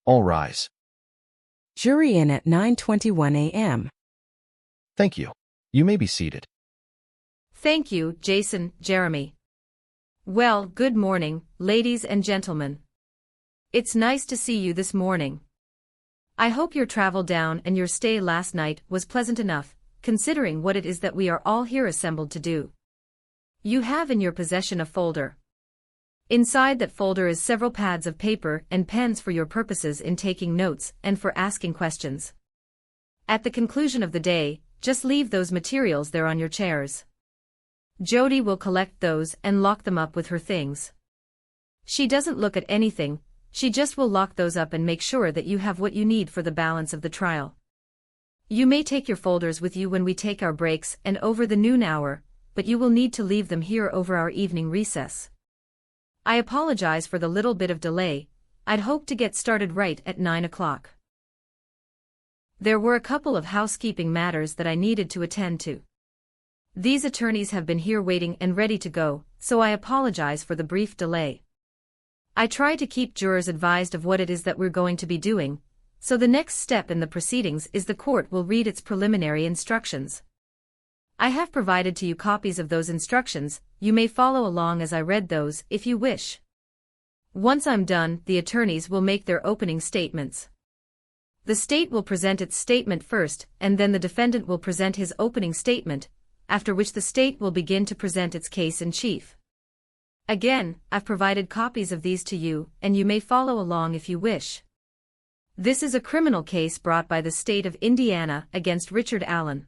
All rise. Jury in at 9:21 a.m. Thank you. You may be seated. Thank you, Jason, Jeremy. Well, good morning, ladies and gentlemen. It's nice to see you this morning. I hope your travel down and your stay last night was pleasant enough, considering what it is that we are all here assembled to do. You have in your possession a folder. Inside that folder is several pads of paper and pens for your purposes in taking notes and for asking questions. At the conclusion of the day, just leave those materials there on your chairs. Jody will collect those and lock them up with her things. She doesn't look at anything, she just will lock those up and make sure that you have what you need for the balance of the trial. You may take your folders with you when we take our breaks and over the noon hour, but you will need to leave them here over our evening recess. I apologize for the little bit of delay. I'd hoped to get started right at 9 o'clock. There were a couple of housekeeping matters that I needed to attend to. These attorneys have been here waiting and ready to go, so I apologize for the brief delay. I try to keep jurors advised of what it is that we're going to be doing, so the next step in the proceedings is the court will read its preliminary instructions. I have provided to you copies of those instructions. You may follow along as I read those if you wish. Once I'm done, the attorneys will make their opening statements. The state will present its statement first, and then the defendant will present his opening statement, after which the state will begin to present its case in chief. Again, I've provided copies of these to you, and you may follow along if you wish. This is a criminal case brought by the state of Indiana against Richard Allen.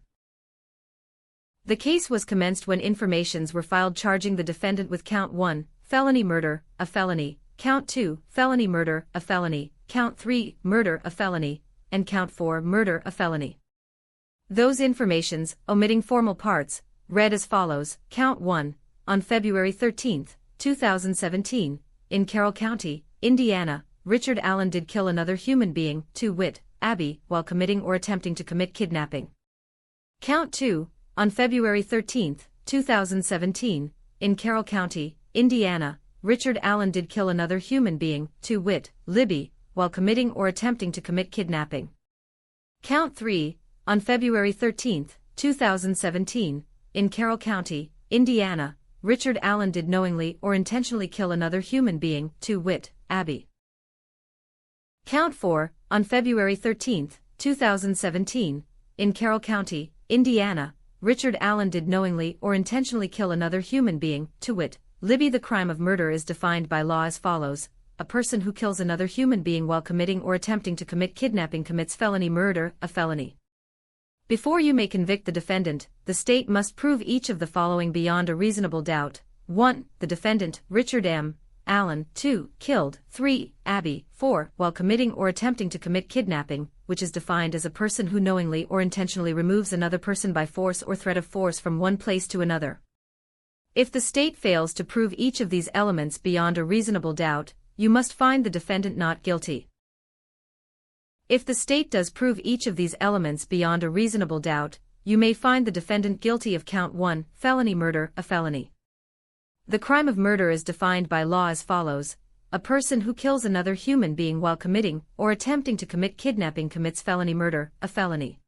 The case was commenced when informations were filed charging the defendant with Count 1, felony murder, a felony, Count 2, felony murder, a felony, Count 3, murder, a felony, and Count 4, murder, a felony. Those informations, omitting formal parts, read as follows: Count 1, on February 13, 2017, in Carroll County, Indiana, Richard Allen did kill another human being, to wit, Abby, while committing or attempting to commit kidnapping. Count 2, on February 13, 2017, in Carroll County, Indiana, Richard Allen did kill another human being, to wit, Libby, while committing or attempting to commit kidnapping. Count 3, on February 13, 2017, in Carroll County, Indiana, Richard Allen did knowingly or intentionally kill another human being, to wit, Abby. Count 4, on February 13, 2017, in Carroll County, Indiana, Richard Allen did knowingly or intentionally kill another human being, to wit, Libby. The crime of murder is defined by law as follows: a person who kills another human being while committing or attempting to commit kidnapping commits felony murder, a felony. Before you may convict the defendant, the state must prove each of the following beyond a reasonable doubt. 1. The defendant, Richard M. Allen, 2. Killed, 3. Abby, 4. While committing or attempting to commit kidnapping, which is defined as a person who knowingly or intentionally removes another person by force or threat of force from one place to another. If the state fails to prove each of these elements beyond a reasonable doubt, you must find the defendant not guilty. If the state does prove each of these elements beyond a reasonable doubt, you may find the defendant guilty of Count 1, felony murder, a felony. The crime of murder is defined by law as follows: a person who kills another human being while committing or attempting to commit kidnapping commits felony murder, a felony.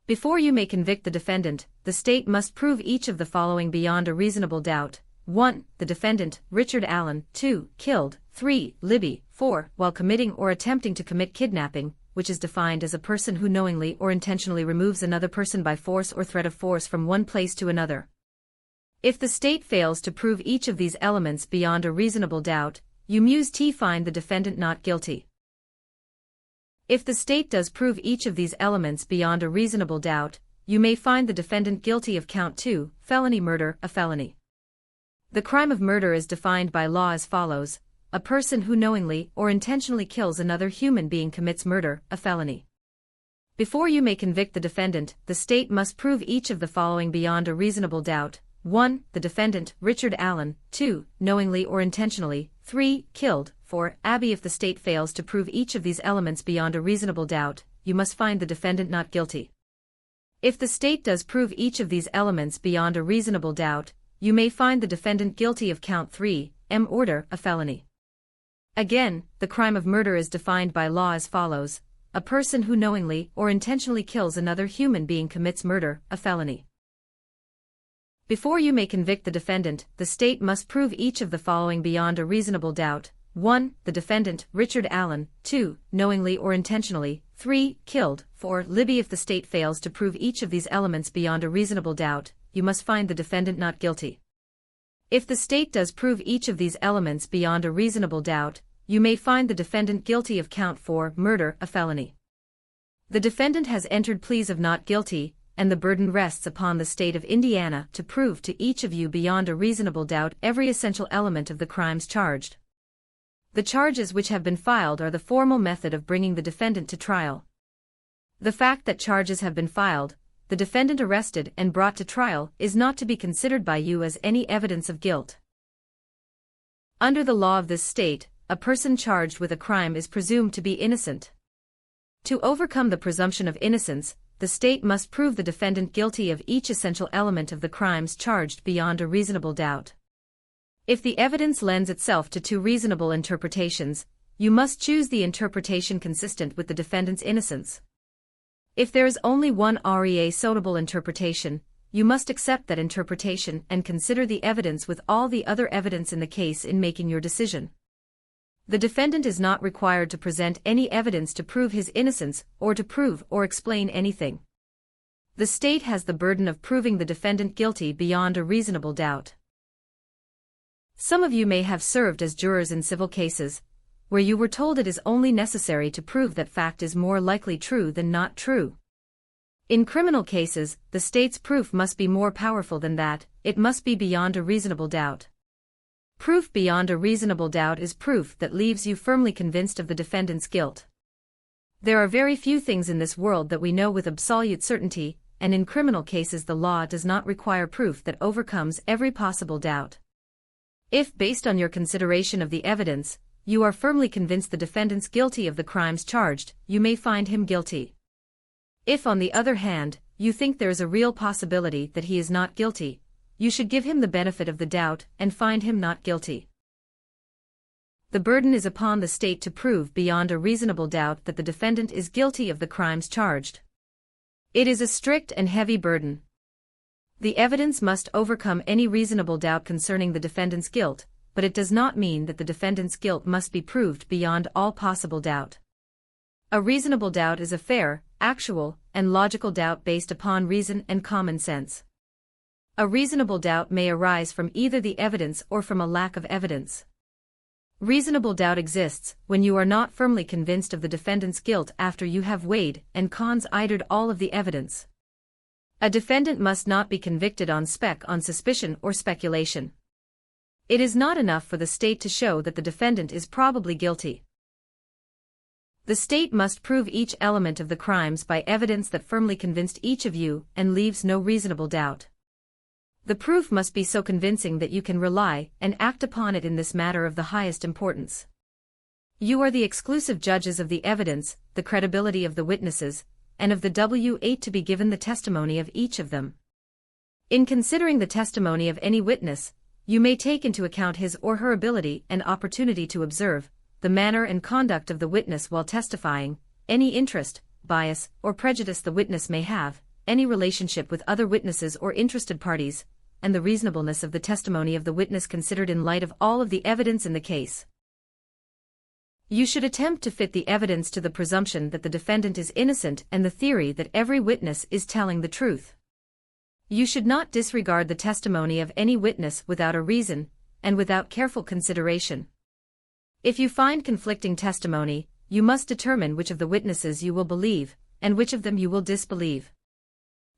Before you may convict the defendant, the state must prove each of the following beyond a reasonable doubt. 1. The defendant, Richard Allen, 2. Killed, 3. Libby, 4. While committing or attempting to commit kidnapping, which is defined as a person who knowingly or intentionally removes another person by force or threat of force from one place to another. If the state fails to prove each of these elements beyond a reasonable doubt, you must find the defendant not guilty. If the state does prove each of these elements beyond a reasonable doubt, you may find the defendant guilty of Count 2, felony murder, a felony. The crime of murder is defined by law as follows: a person who knowingly or intentionally kills another human being commits murder, a felony. Before you may convict the defendant, the state must prove each of the following beyond a reasonable doubt. 1. The defendant, Richard Allen, 2. Knowingly or intentionally, 3. Killed, 4. Abby. If the state fails to prove each of these elements beyond a reasonable doubt, you must find the defendant not guilty. If the state does prove each of these elements beyond a reasonable doubt, you may find the defendant guilty of Count 3, M. Order, a felony. Again, the crime of murder is defined by law as follows: a person who knowingly or intentionally kills another human being commits murder, a felony. Before you may convict the defendant, the state must prove each of the following beyond a reasonable doubt. 1. The defendant, Richard Allen. 2. Knowingly or intentionally. 3. Killed. 4. Libby. If the state fails to prove each of these elements beyond a reasonable doubt, you must find the defendant not guilty. If the state does prove each of these elements beyond a reasonable doubt, you may find the defendant guilty of count 4, murder, a felony. The defendant has entered pleas of not guilty, and the burden rests upon the state of Indiana to prove to each of you beyond a reasonable doubt every essential element of the crimes charged. The charges which have been filed are the formal method of bringing the defendant to trial. The fact that charges have been filed, the defendant arrested and brought to trial, is not to be considered by you as any evidence of guilt. Under the law of this state, a person charged with a crime is presumed to be innocent. To overcome the presumption of innocence, the state must prove the defendant guilty of each essential element of the crimes charged beyond a reasonable doubt. If the evidence lends itself to two reasonable interpretations, you must choose the interpretation consistent with the defendant's innocence. If there is only one suitable interpretation, you must accept that interpretation and consider the evidence with all the other evidence in the case in making your decision. The defendant is not required to present any evidence to prove his innocence or to prove or explain anything. The state has the burden of proving the defendant guilty beyond a reasonable doubt. Some of you may have served as jurors in civil cases, where you were told it is only necessary to prove that fact is more likely true than not true. In criminal cases, the state's proof must be more powerful than that, it must be beyond a reasonable doubt. Proof beyond a reasonable doubt is proof that leaves you firmly convinced of the defendant's guilt. There are very few things in this world that we know with absolute certainty, and in criminal cases the law does not require proof that overcomes every possible doubt. If, based on your consideration of the evidence, you are firmly convinced the defendant's guilty of the crimes charged, you may find him guilty. If, on the other hand, you think there is a real possibility that he is not guilty, you should give him the benefit of the doubt and find him not guilty. The burden is upon the state to prove beyond a reasonable doubt that the defendant is guilty of the crimes charged. It is a strict and heavy burden. The evidence must overcome any reasonable doubt concerning the defendant's guilt, but it does not mean that the defendant's guilt must be proved beyond all possible doubt. A reasonable doubt is a fair, actual, and logical doubt based upon reason and common sense. A reasonable doubt may arise from either the evidence or from a lack of evidence. Reasonable doubt exists when you are not firmly convinced of the defendant's guilt after you have weighed and considered all of the evidence. A defendant must not be convicted on suspicion or speculation. It is not enough for the state to show that the defendant is probably guilty. The state must prove each element of the crimes by evidence that firmly convinced each of you and leaves no reasonable doubt. The proof must be so convincing that you can rely and act upon it in this matter of the highest importance. You are the exclusive judges of the evidence, the credibility of the witnesses, and of the W8 to be given the testimony of each of them. In considering the testimony of any witness, you may take into account his or her ability and opportunity to observe, the manner and conduct of the witness while testifying, any interest, bias, or prejudice the witness may have, any relationship with other witnesses or interested parties, and the reasonableness of the testimony of the witness considered in light of all of the evidence in the case. You should attempt to fit the evidence to the presumption that the defendant is innocent and the theory that every witness is telling the truth. You should not disregard the testimony of any witness without a reason, and without careful consideration. If you find conflicting testimony, you must determine which of the witnesses you will believe, and which of them you will disbelieve.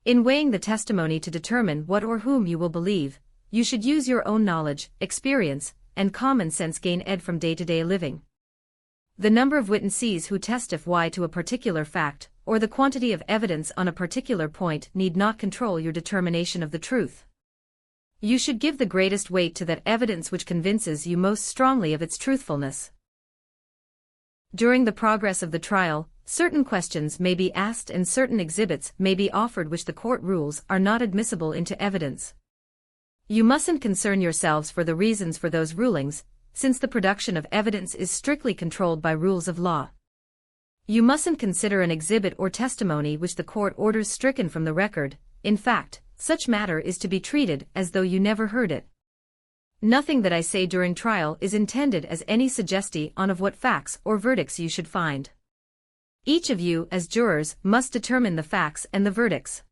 In weighing the testimony to determine what or whom you will believe, you should use your own knowledge, experience, and common sense gained from day-to-day living. The number of witnesses who testify to a particular fact, or the quantity of evidence on a particular point need not control your determination of the truth. You should give the greatest weight to that evidence which convinces you most strongly of its truthfulness. During the progress of the trial, certain questions may be asked and certain exhibits may be offered which the court rules are not admissible into evidence. You mustn't concern yourselves for the reasons for those rulings, since the production of evidence is strictly controlled by rules of law. You mustn't consider an exhibit or testimony which the court orders stricken from the record. In fact, such matter is to be treated as though you never heard it. Nothing that I say during trial is intended as any suggestion of what facts or verdicts you should find. Each of you, as jurors, must determine the facts and the verdicts.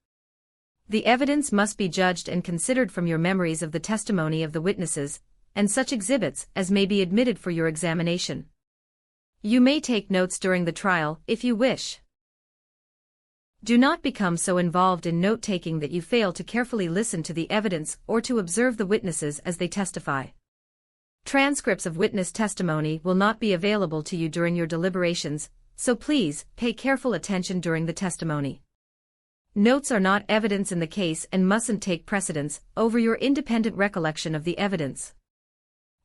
The evidence must be judged and considered from your memories of the testimony of the witnesses, and such exhibits as may be admitted for your examination. You may take notes during the trial, if you wish. Do not become so involved in note-taking that you fail to carefully listen to the evidence or to observe the witnesses as they testify. Transcripts of witness testimony will not be available to you during your deliberations, so please, pay careful attention during the testimony. Notes are not evidence in the case and mustn't take precedence over your independent recollection of the evidence.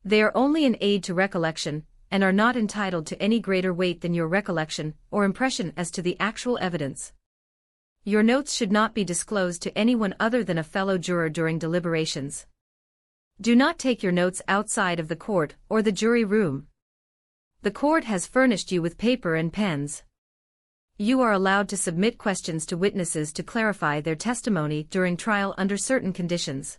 They are only an aid to recollection, and are not entitled to any greater weight than your recollection or impression as to the actual evidence. Your notes should not be disclosed to anyone other than a fellow juror during deliberations. Do not take your notes outside of the court or the jury room. The court has furnished you with paper and pens. You are allowed to submit questions to witnesses to clarify their testimony during trial under certain conditions.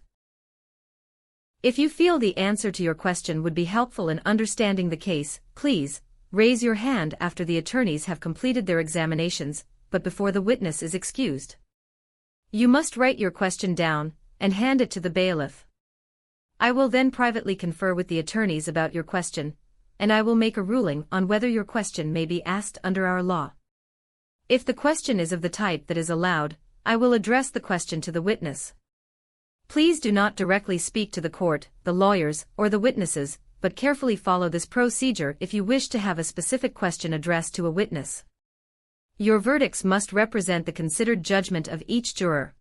If you feel the answer to your question would be helpful in understanding the case, please raise your hand after the attorneys have completed their examinations, but before the witness is excused. You must write your question down and hand it to the bailiff. I will then privately confer with the attorneys about your question, and I will make a ruling on whether your question may be asked under our law. If the question is of the type that is allowed, I will address the question to the witness. Please do not directly speak to the court, the lawyers, or the witnesses, but carefully follow this procedure if you wish to have a specific question addressed to a witness. Your verdicts must represent the considered judgment of each juror.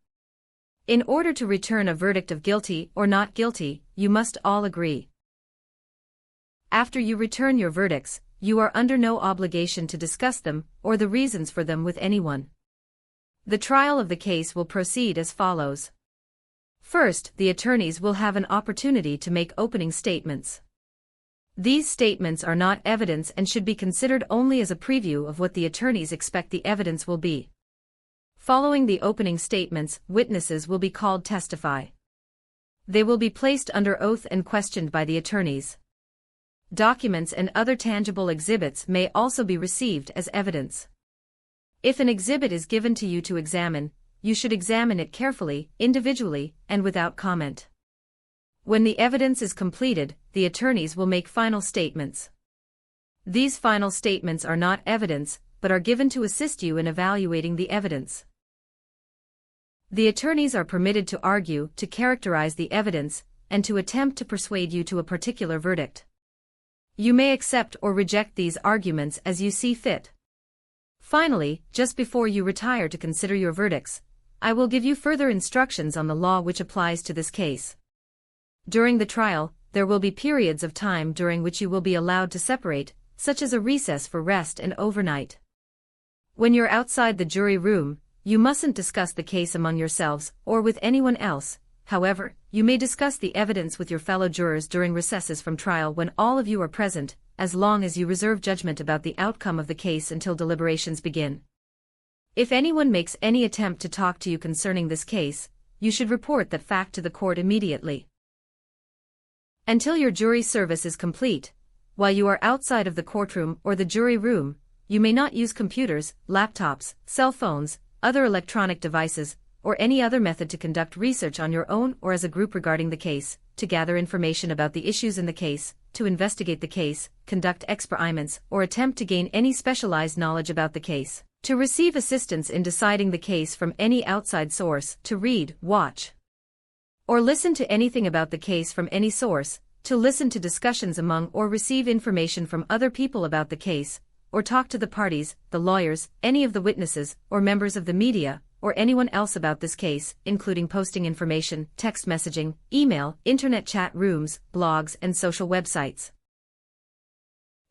In order to return a verdict of guilty or not guilty, you must all agree. After you return your verdicts, you are under no obligation to discuss them or the reasons for them with anyone. The trial of the case will proceed as follows. First, the attorneys will have an opportunity to make opening statements. These statements are not evidence and should be considered only as a preview of what the attorneys expect the evidence will be. Following the opening statements, witnesses will be called to testify. They will be placed under oath and questioned by the attorneys. Documents and other tangible exhibits may also be received as evidence. If an exhibit is given to you to examine, you should examine it carefully, individually, and without comment. When the evidence is completed, the attorneys will make final statements. These final statements are not evidence, but are given to assist you in evaluating the evidence. The attorneys are permitted to argue, to characterize the evidence, and to attempt to persuade you to a particular verdict. You may accept or reject these arguments as you see fit. Finally, just before you retire to consider your verdicts, I will give you further instructions on the law which applies to this case. During the trial, there will be periods of time during which you will be allowed to separate, such as a recess for rest and overnight. When you're outside the jury room, you mustn't discuss the case among yourselves or with anyone else. However, you may discuss the evidence with your fellow jurors during recesses from trial when all of you are present, as long as you reserve judgment about the outcome of the case until deliberations begin. If anyone makes any attempt to talk to you concerning this case, you should report that fact to the court immediately. Until your jury service is complete, while you are outside of the courtroom or the jury room, you may not use computers, laptops, cell phones, other electronic devices, or any other method to conduct research on your own or as a group regarding the case, to gather information about the issues in the case, to investigate the case, conduct experiments, or attempt to gain any specialized knowledge about the case, to receive assistance in deciding the case from any outside source, to read, watch, or listen to anything about the case from any source, to listen to discussions among or receive information from other people about the case, or talk to the parties, the lawyers, any of the witnesses, or members of the media, or anyone else about this case, including posting information, text messaging, email, internet chat rooms, blogs, and social websites.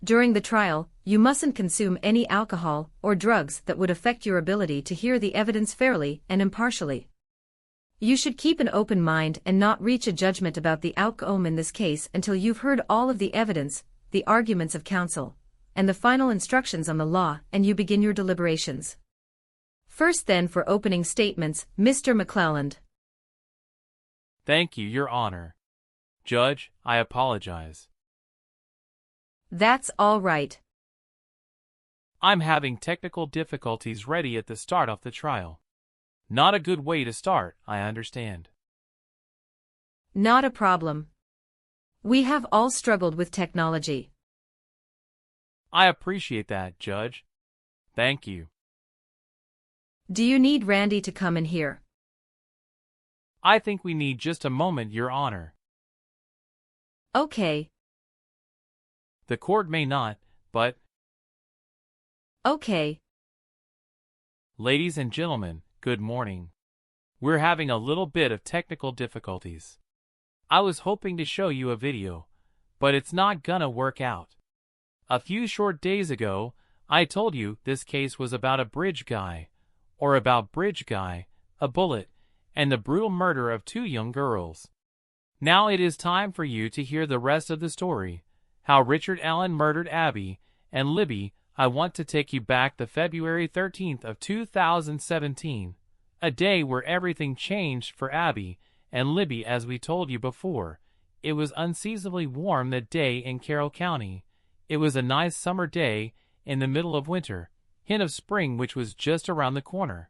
During the trial, you mustn't consume any alcohol or drugs that would affect your ability to hear the evidence fairly and impartially. You should keep an open mind and not reach a judgment about the outcome in this case until you've heard all of the evidence, the arguments of counsel, and the final instructions on the law, and you begin your deliberations. First then for opening statements, Mr. McClelland. Thank you, Your Honor. Judge, I apologize. That's all right. I'm having technical difficulties ready at the start of the trial. Not a good way to start, I understand. Not a problem. We have all struggled with technology. I appreciate that, Judge. Thank you. Do you need Randy to come in here? I think we need just a moment, Your Honor. Okay. The court may not, but... Okay. Ladies and gentlemen, good morning. We're having a little bit of technical difficulties. I was hoping to show you a video, but it's not gonna work out. A few short days ago, I told you this case was about a bridge guy, or about Bridge Guy, a bullet, and the brutal murder of 2 young girls. Now it is time for you to hear the rest of the story, how Richard Allen murdered Abby and Libby. I want to take you back to February 13th of 2017, a day where everything changed for Abby and Libby. As we told you before, it was unseasonably warm that day in Carroll County. It was a nice summer day in the middle of winter, hint of spring which was just around the corner.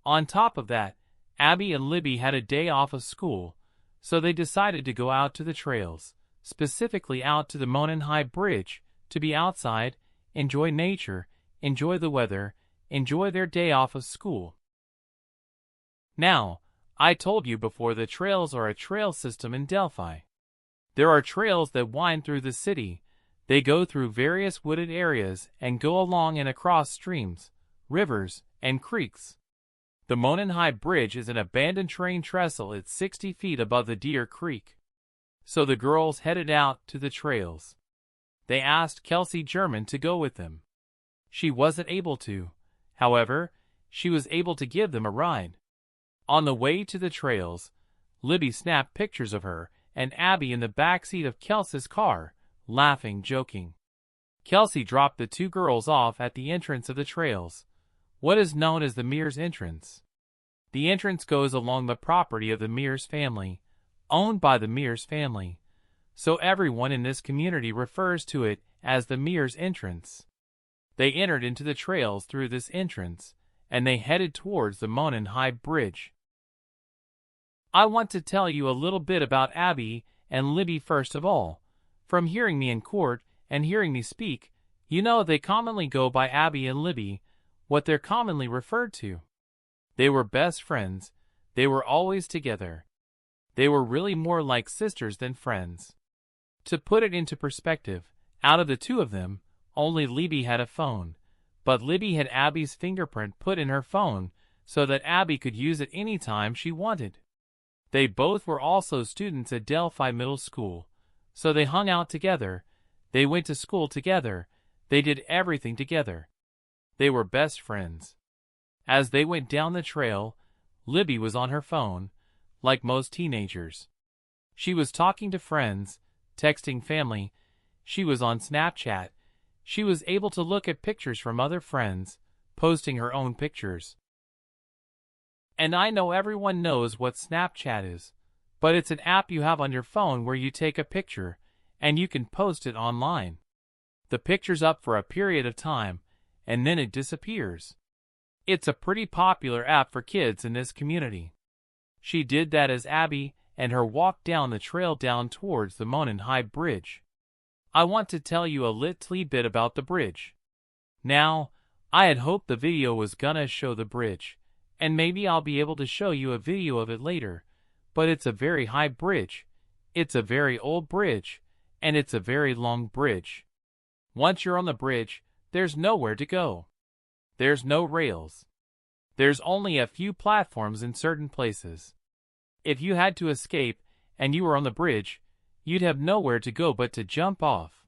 On top of that, Abby and Libby had a day off of school, so they decided to go out to the trails, specifically out to the Monon High Bridge, to be outside, enjoy nature, enjoy the weather, enjoy their day off of school. Now, I told you before, the trails are a trail system in Delphi. There are trails that wind through the city. They go through various wooded areas and go along and across streams, rivers, and creeks. The Monon High Bridge is an abandoned train trestle. It's 60 feet above the Deer Creek. So the girls headed out to the trails. They asked Kelsey German to go with them. She wasn't able to. However, she was able to give them a ride. On the way to the trails, Libby snapped pictures of her and Abby in the back seat of Kelsey's car, laughing, joking. Kelsey dropped the 2 girls off at the entrance of the trails, what is known as the Mears entrance. The entrance goes along the property of the Mears family, owned by the Mears family, so everyone in this community refers to it as the Mears entrance. They entered into the trails through this entrance, and they headed towards the Monon High Bridge. I want to tell you a little bit about Abby and Libby first of all. From hearing me in court and hearing me speak, you know they commonly go by Abby and Libby, what they're commonly referred to. They were best friends. They were always together. They were really more like sisters than friends. To put it into perspective, out of the 2 of them, only Libby had a phone, but Libby had Abby's fingerprint put in her phone so that Abby could use it anytime she wanted. They both were also students at Delphi Middle School, so they hung out together, they went to school together, they did everything together. They were best friends. As they went down the trail, Libby was on her phone, like most teenagers. She was talking to friends, texting family. She was on Snapchat. She was able to look at pictures from other friends, posting her own pictures. And I know everyone knows what Snapchat is, but it's an app you have on your phone where you take a picture, and you can post it online. The picture's up for a period of time, and then it disappears. It's a pretty popular app for kids in this community. She did that as Abby and her walked down the trail down towards the Monon High Bridge. I want to tell you a little bit about the bridge. Now, I had hoped the video was gonna show the bridge, and maybe I'll be able to show you a video of it later, but it's a very high bridge. It's a very old bridge, and it's a very long bridge. Once you're on the bridge, there's nowhere to go. There's no rails. There's only a few platforms in certain places. If you had to escape and you were on the bridge, you'd have nowhere to go but to jump off.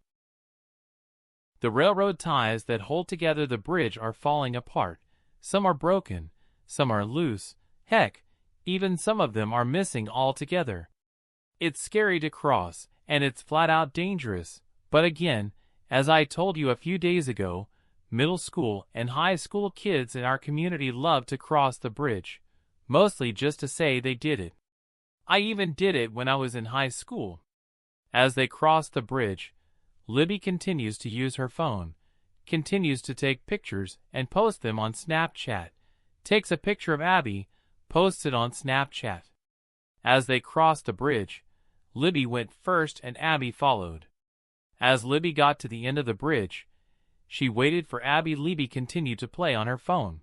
The railroad ties that hold together the bridge are falling apart. Some are broken, some are loose. Heck, Even some of them are missing altogether. It's scary to cross, and it's flat out dangerous, but again, as I told you a few days ago, middle school and high school kids in our community love to cross the bridge, mostly just to say they did it. I even did it when I was in high school. As they cross the bridge, Libby continues to use her phone, continues to take pictures and post them on Snapchat, takes a picture of Abby, posts it on Snapchat. As they crossed the bridge, Libby went first and Abby followed. As Libby got to the end of the bridge, she waited for Abby. Libby continued to play on her phone.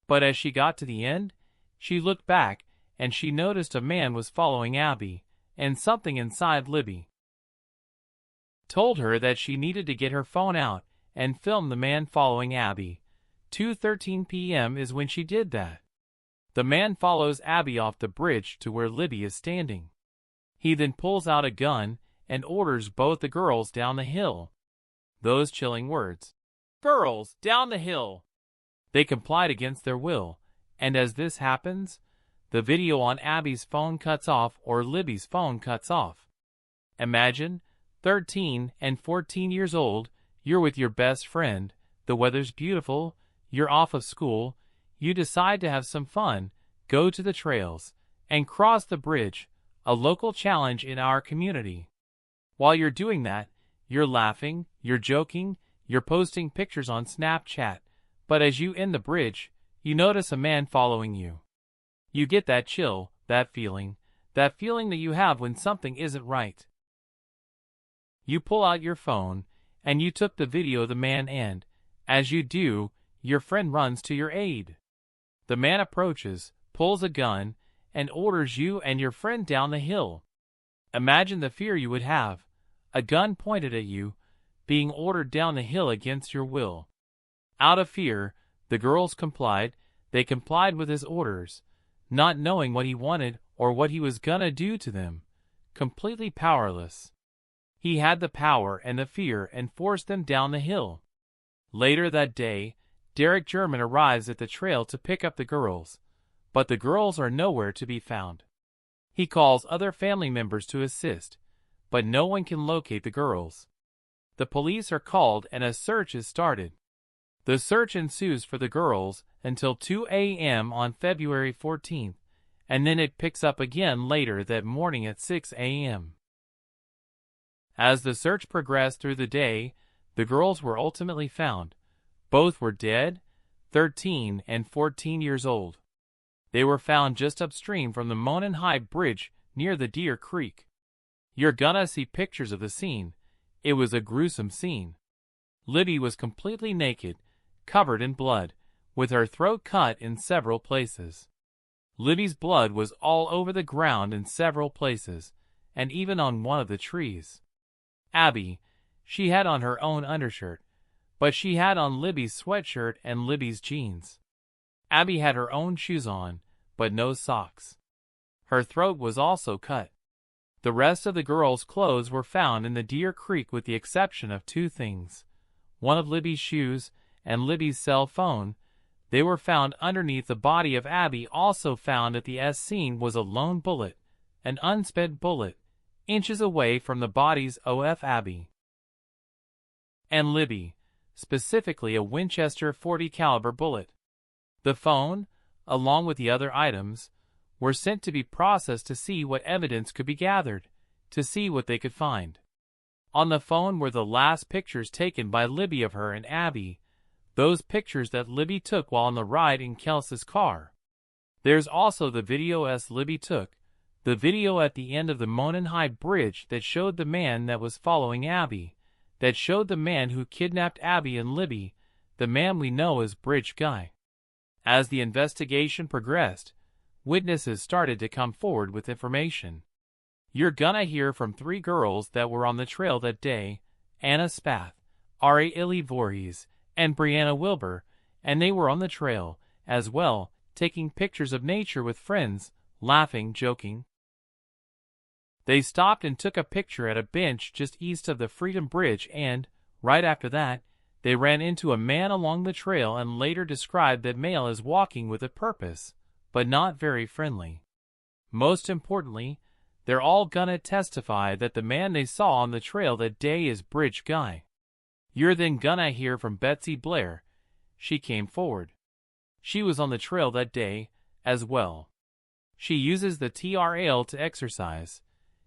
But as she got to the end, she looked back and she noticed a man was following Abby, and something inside Libby told her that she needed to get her phone out and film the man following Abby. 2:13 p.m. is when she did that. The man follows Abby off the bridge to where Libby is standing. He then pulls out a gun and orders both the girls down the hill. Those chilling words. Girls, down the hill! They complied against their will, and as this happens, the video on Abby's phone cuts off or Libby's phone cuts off. Imagine, 13 and 14 years old, you're with your best friend, the weather's beautiful, you're off of school, you decide to have some fun, go to the trails, and cross the bridge, a local challenge in our community. While you're doing that, you're laughing, you're joking, you're posting pictures on Snapchat, but as you end the bridge, you notice a man following you. You get that chill, that feeling that you have when something isn't right. You pull out your phone, and you took the video of the man and, as you do, your friend runs to your aid. The man approaches, pulls a gun, and orders you and your friend down the hill. Imagine the fear you would have, a gun pointed at you, being ordered down the hill against your will. Out of fear, the girls complied. They complied with his orders, not knowing what he wanted or what he was gonna do to them, completely powerless. He had the power and the fear and forced them down the hill. Later that day, Derek German arrives at the trail to pick up the girls, but the girls are nowhere to be found. He calls other family members to assist, but no one can locate the girls. The police are called and a search is started. The search ensues for the girls until 2 a.m. on February 14th, and then it picks up again later that morning at 6 a.m. As the search progressed through the day, the girls were ultimately found. Both were dead, 13 and 14 years old. They were found just upstream from the Monon High Bridge near the Deer Creek. You're gonna see pictures of the scene. It was a gruesome scene. Libby was completely naked, covered in blood, with her throat cut in several places. Libby's blood was all over the ground in several places, and even on one of the trees. Abby, she had on her own undershirt, but she had on Libby's sweatshirt and Libby's jeans. Abby had her own shoes on, but no socks. Her throat was also cut. The rest of the girls' clothes were found in the Deer Creek with the exception of two things: one of Libby's shoes and Libby's cell phone. They were found underneath the body of Abby. Also found at the scene was a lone bullet, an unspent bullet, inches away from the bodies of Abby and Libby, specifically a Winchester .40 caliber bullet. The phone, along with the other items, were sent to be processed to see what evidence could be gathered, to see what they could find. On the phone were the last pictures taken by Libby of her and Abby, those pictures that Libby took while on the ride in Kelsey's car. There's also the video Libby took, the video at the end of the Monon High Bridge that showed the man that was following Abby, that showed the man who kidnapped Abby and Libby, the man we know as Bridge Guy. As the investigation progressed, witnesses started to come forward with information. You're gonna hear from three girls that were on the trail that day: Anna Spath, Ari Illy Voorhees, and Brianna Wilbur, and they were on the trail, as well, taking pictures of nature with friends, laughing, joking. They stopped and took a picture at a bench just east of the Freedom Bridge and, right after that, they ran into a man along the trail and later described that male as walking with a purpose, but not very friendly. Most importantly, they're all gonna testify that the man they saw on the trail that day is Bridge Guy. You're then gonna hear from Betsy Blair. She came forward. She was on the trail that day, as well. She uses the TRL to exercise.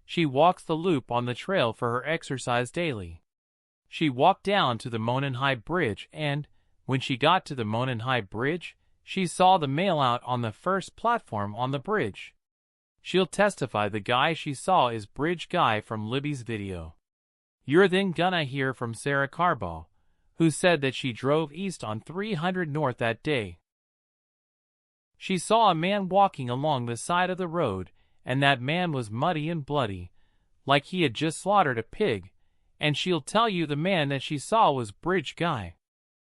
She walks the loop on the trail for her exercise daily. She walked down to the Monenhigh Bridge and, when she got to the Monenhigh Bridge, she saw the mail out on the first platform on the bridge. She'll testify the guy she saw is Bridge Guy from Libby's video. You're then gonna hear from Sarah Carbaugh, who said that she drove east on 300 North that day. She saw a man walking along the side of the road, and that man was muddy and bloody, like he had just slaughtered a pig, and she'll tell you the man that she saw was Bridge Guy.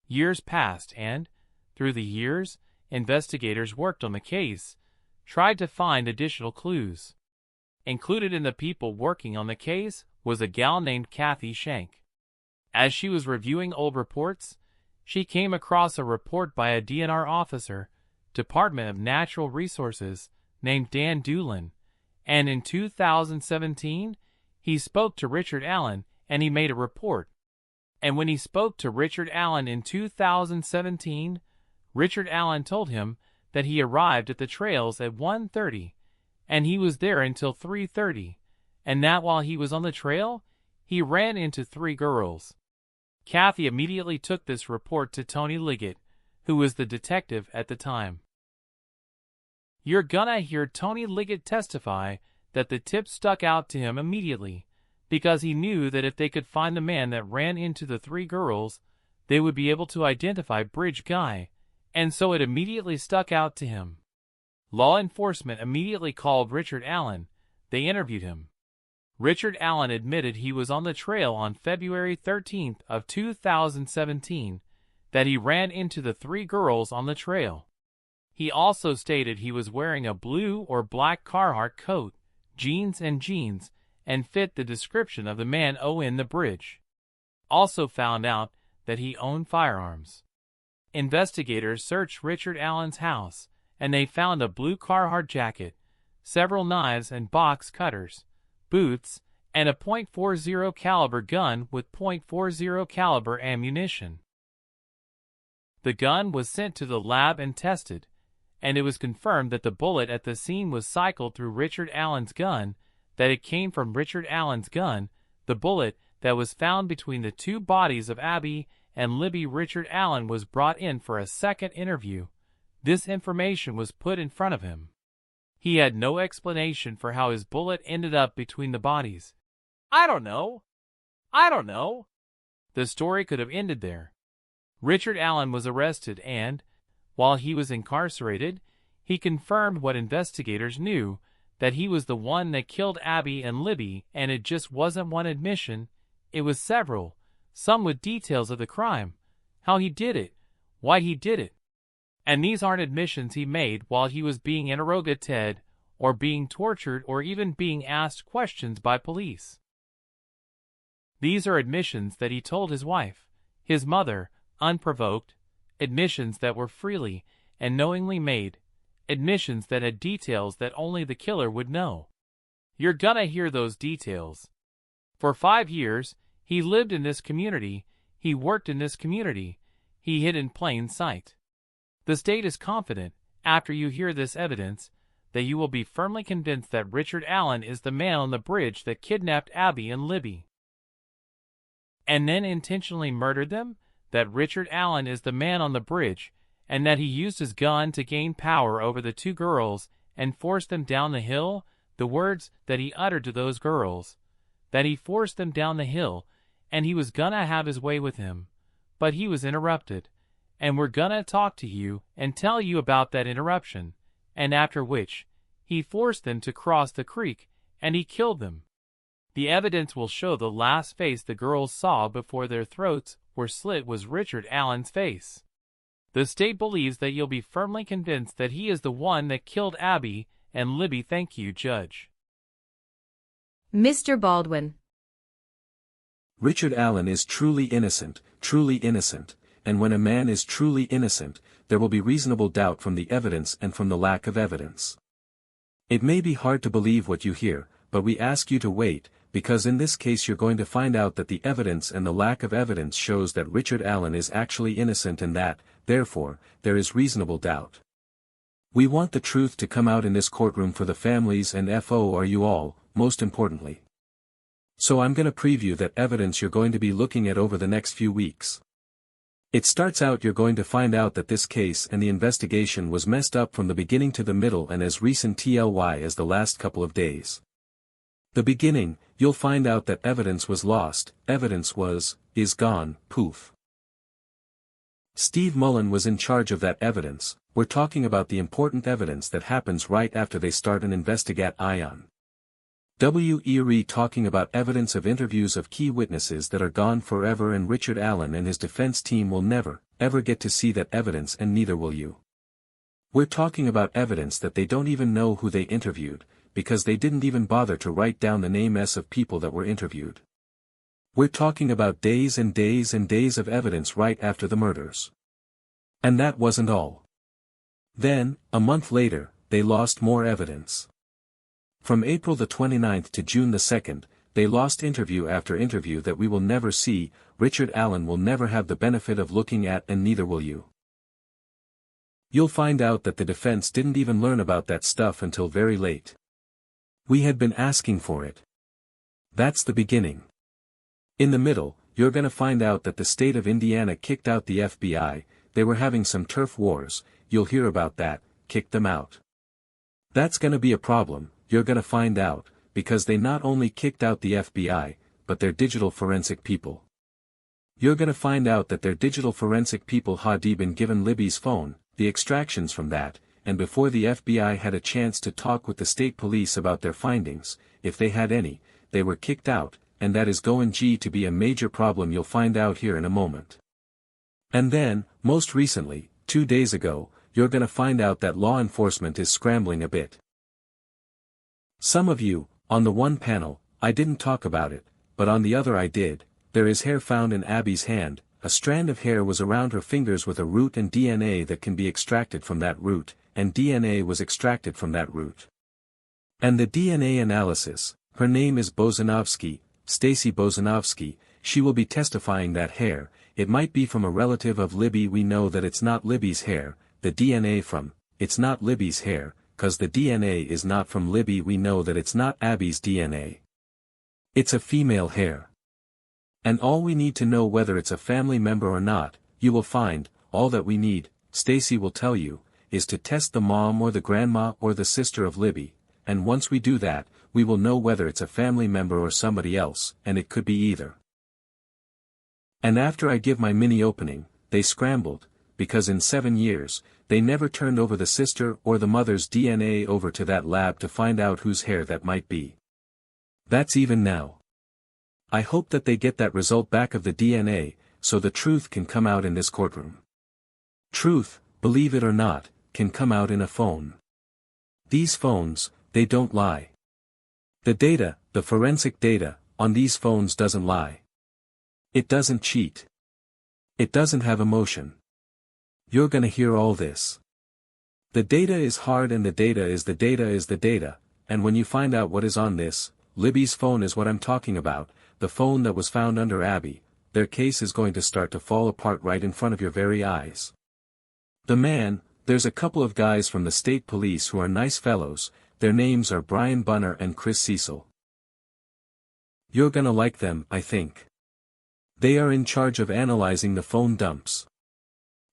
Years passed and, through the years, investigators worked on the case, tried to find additional clues. Included in the people working on the case was a gal named Kathy Shank. As she was reviewing old reports, she came across a report by a DNR officer, Department of Natural Resources, named Dan Doolin, and in 2017, he spoke to Richard Allen and he made a report. And when he spoke to Richard Allen in 2017, Richard Allen told him that he arrived at the trails at 1:30, and he was there until 3:30, and that while he was on the trail, he ran into 3 girls. Kathy immediately took this report to Tony Liggett, who was the detective at the time. You're gonna hear Tony Liggett testify that the tip stuck out to him immediately, because he knew that if they could find the man that ran into the 3 girls, they would be able to identify Bridge Guy, and so it immediately stuck out to him. Law enforcement immediately called Richard Allen. They interviewed him. Richard Allen admitted he was on the trail on February 13th of 2017, that he ran into the 3 girls on the trail. He also stated he was wearing a blue or black Carhartt coat, jeans, and fit the description of the man in the bridge. Also found out that he owned firearms. Investigators searched Richard Allen's house, and they found a blue Carhartt jacket, several knives and box cutters, boots, and a .40 caliber gun with .40 caliber ammunition. The gun was sent to the lab and tested, and it was confirmed that the bullet at the scene was cycled through Richard Allen's gun, that it came from Richard Allen's gun, the bullet that was found between the 2 bodies of Abby and Libby. Richard Allen was brought in for a second interview. This information was put in front of him. He had no explanation for how his bullet ended up between the bodies. I don't know. The story could have ended there. Richard Allen was arrested and, while he was incarcerated, he confirmed what investigators knew, that he was the one that killed Abby and Libby, and it just wasn't one admission, it was several, some with details of the crime, how he did it, why he did it. And these aren't admissions he made while he was being interrogated, or being tortured, or even being asked questions by police. These are admissions that he told his wife, his mother, unprovoked, admissions that were freely and knowingly made, admissions that had details that only the killer would know. You're gonna hear those details. For 5 years, he lived in this community, he worked in this community, he hid in plain sight. The state is confident, after you hear this evidence, that you will be firmly convinced that Richard Allen is the man on the bridge that kidnapped Abby and Libby, and then intentionally murdered them, that Richard Allen is the man on the bridge, and that he used his gun to gain power over the 2 girls and forced them down the hill, the words that he uttered to those girls, that he forced them down the hill, and he was gonna have his way with him, but he was interrupted, and we're gonna talk to you and tell you about that interruption, and after which, he forced them to cross the creek, and he killed them. The evidence will show the last face the girls saw before their throats were slit was Richard Allen's face. The state believes that you'll be firmly convinced that he is the one that killed Abby and Libby. Thank you, Judge. Mr. Baldwin. Richard Allen is truly innocent, and when a man is truly innocent, there will be reasonable doubt from the evidence and from the lack of evidence. It may be hard to believe what you hear, but we ask you to wait, because in this case you're going to find out that the evidence and the lack of evidence shows that Richard Allen is actually innocent and that, therefore, there is reasonable doubt. We want the truth to come out in this courtroom for the families and for you all, most importantly. So I'm gonna preview that evidence you're going to be looking at over the next few weeks. It starts out you're going to find out that this case and the investigation was messed up from the beginning to the middle and as recent TLY as the last couple of days. The beginning, you'll find out that evidence was lost, is gone, poof. Steve Mullen was in charge of that evidence. We're talking about the important evidence that happens right after they start an investigate on. We're talking about evidence of interviews of key witnesses that are gone forever and Richard Allen and his defense team will never, ever get to see that evidence and neither will you. We're talking about evidence that they don't even know who they interviewed, because they didn't even bother to write down the names of people that were interviewed. We're talking about days and days and days of evidence right after the murders. And that wasn't all. Then, a month later, they lost more evidence. From April the 29th to June the 2nd, they lost interview after interview that we will never see, Richard Allen will never have the benefit of looking at and neither will you. You'll find out that the defense didn't even learn about that stuff until very late. We had been asking for it. That's the beginning. In the middle, you're gonna find out that the state of Indiana kicked out the FBI, they were having some turf wars, you'll hear about that, kicked them out. That's gonna be a problem, you're gonna find out, because they not only kicked out the FBI, but their digital forensic people. You're gonna find out that their digital forensic people had been given Libby's phone, the extractions from that, and before the FBI had a chance to talk with the state police about their findings, if they had any, they were kicked out, and that is going to be a major problem you'll find out here in a moment. And then, most recently, 2 days ago, you're gonna find out that law enforcement is scrambling a bit. Some of you, on the one panel, I didn't talk about it, but on the other I did, there is hair found in Abby's hand, a strand of hair was around her fingers with a root and DNA that can be extracted from that root, and DNA was extracted from that root. And the DNA analysis, her name is Bozanovsky, Stacy Bozanovsky, she will be testifying that hair, it might be from a relative of Libby, we know that it's not Libby's hair, the DNA from, it's not Libby's hair, cause the DNA is not from Libby, we know that it's not Abby's DNA. It's a female hair. And all we need to know whether it's a family member or not, you will find, all that we need, Stacy will tell you, is to test the mom or the grandma or the sister of Libby, and once we do that, we will know whether it's a family member or somebody else, and it could be either. And after I give my mini opening, they scrambled, because in 7 years, they never turned over the sister or the mother's DNA over to that lab to find out whose hair that might be. That's even now. I hope that they get that result back of the DNA, so the truth can come out in this courtroom. Truth, believe it or not, can come out in a phone. These phones, they don't lie. The data, the forensic data, on these phones doesn't lie. It doesn't cheat. It doesn't have emotion. You're gonna hear all this. The data is hard and the data is the data is the data, and when you find out what is on this, Libby's phone is what I'm talking about, the phone that was found under Abby, their case is going to start to fall apart right in front of your very eyes. The man, there's a couple of guys from the state police who are nice fellows, their names are Brian Bunner and Chris Cecil. You're gonna like them, I think. They are in charge of analyzing the phone dumps.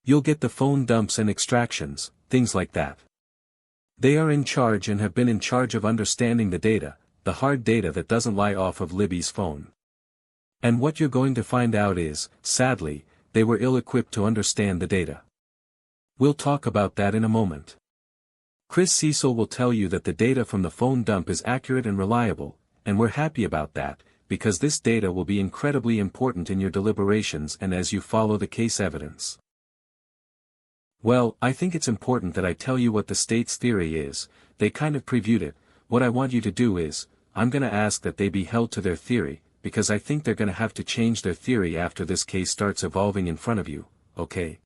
You'll get the phone dumps and extractions, things like that. They are in charge and have been in charge of understanding the data, the hard data that doesn't lie off of Libby's phone. And what you're going to find out is, sadly, they were ill-equipped to understand the data. We'll talk about that in a moment. Chris Cecil will tell you that the data from the phone dump is accurate and reliable, and we're happy about that, because this data will be incredibly important in your deliberations and as you follow the case evidence. Well, I think it's important that I tell you what the state's theory is, they kind of previewed it, what I want you to do is, I'm gonna ask that they be held to their theory, because I think they're gonna have to change their theory after this case starts evolving in front of you, okay?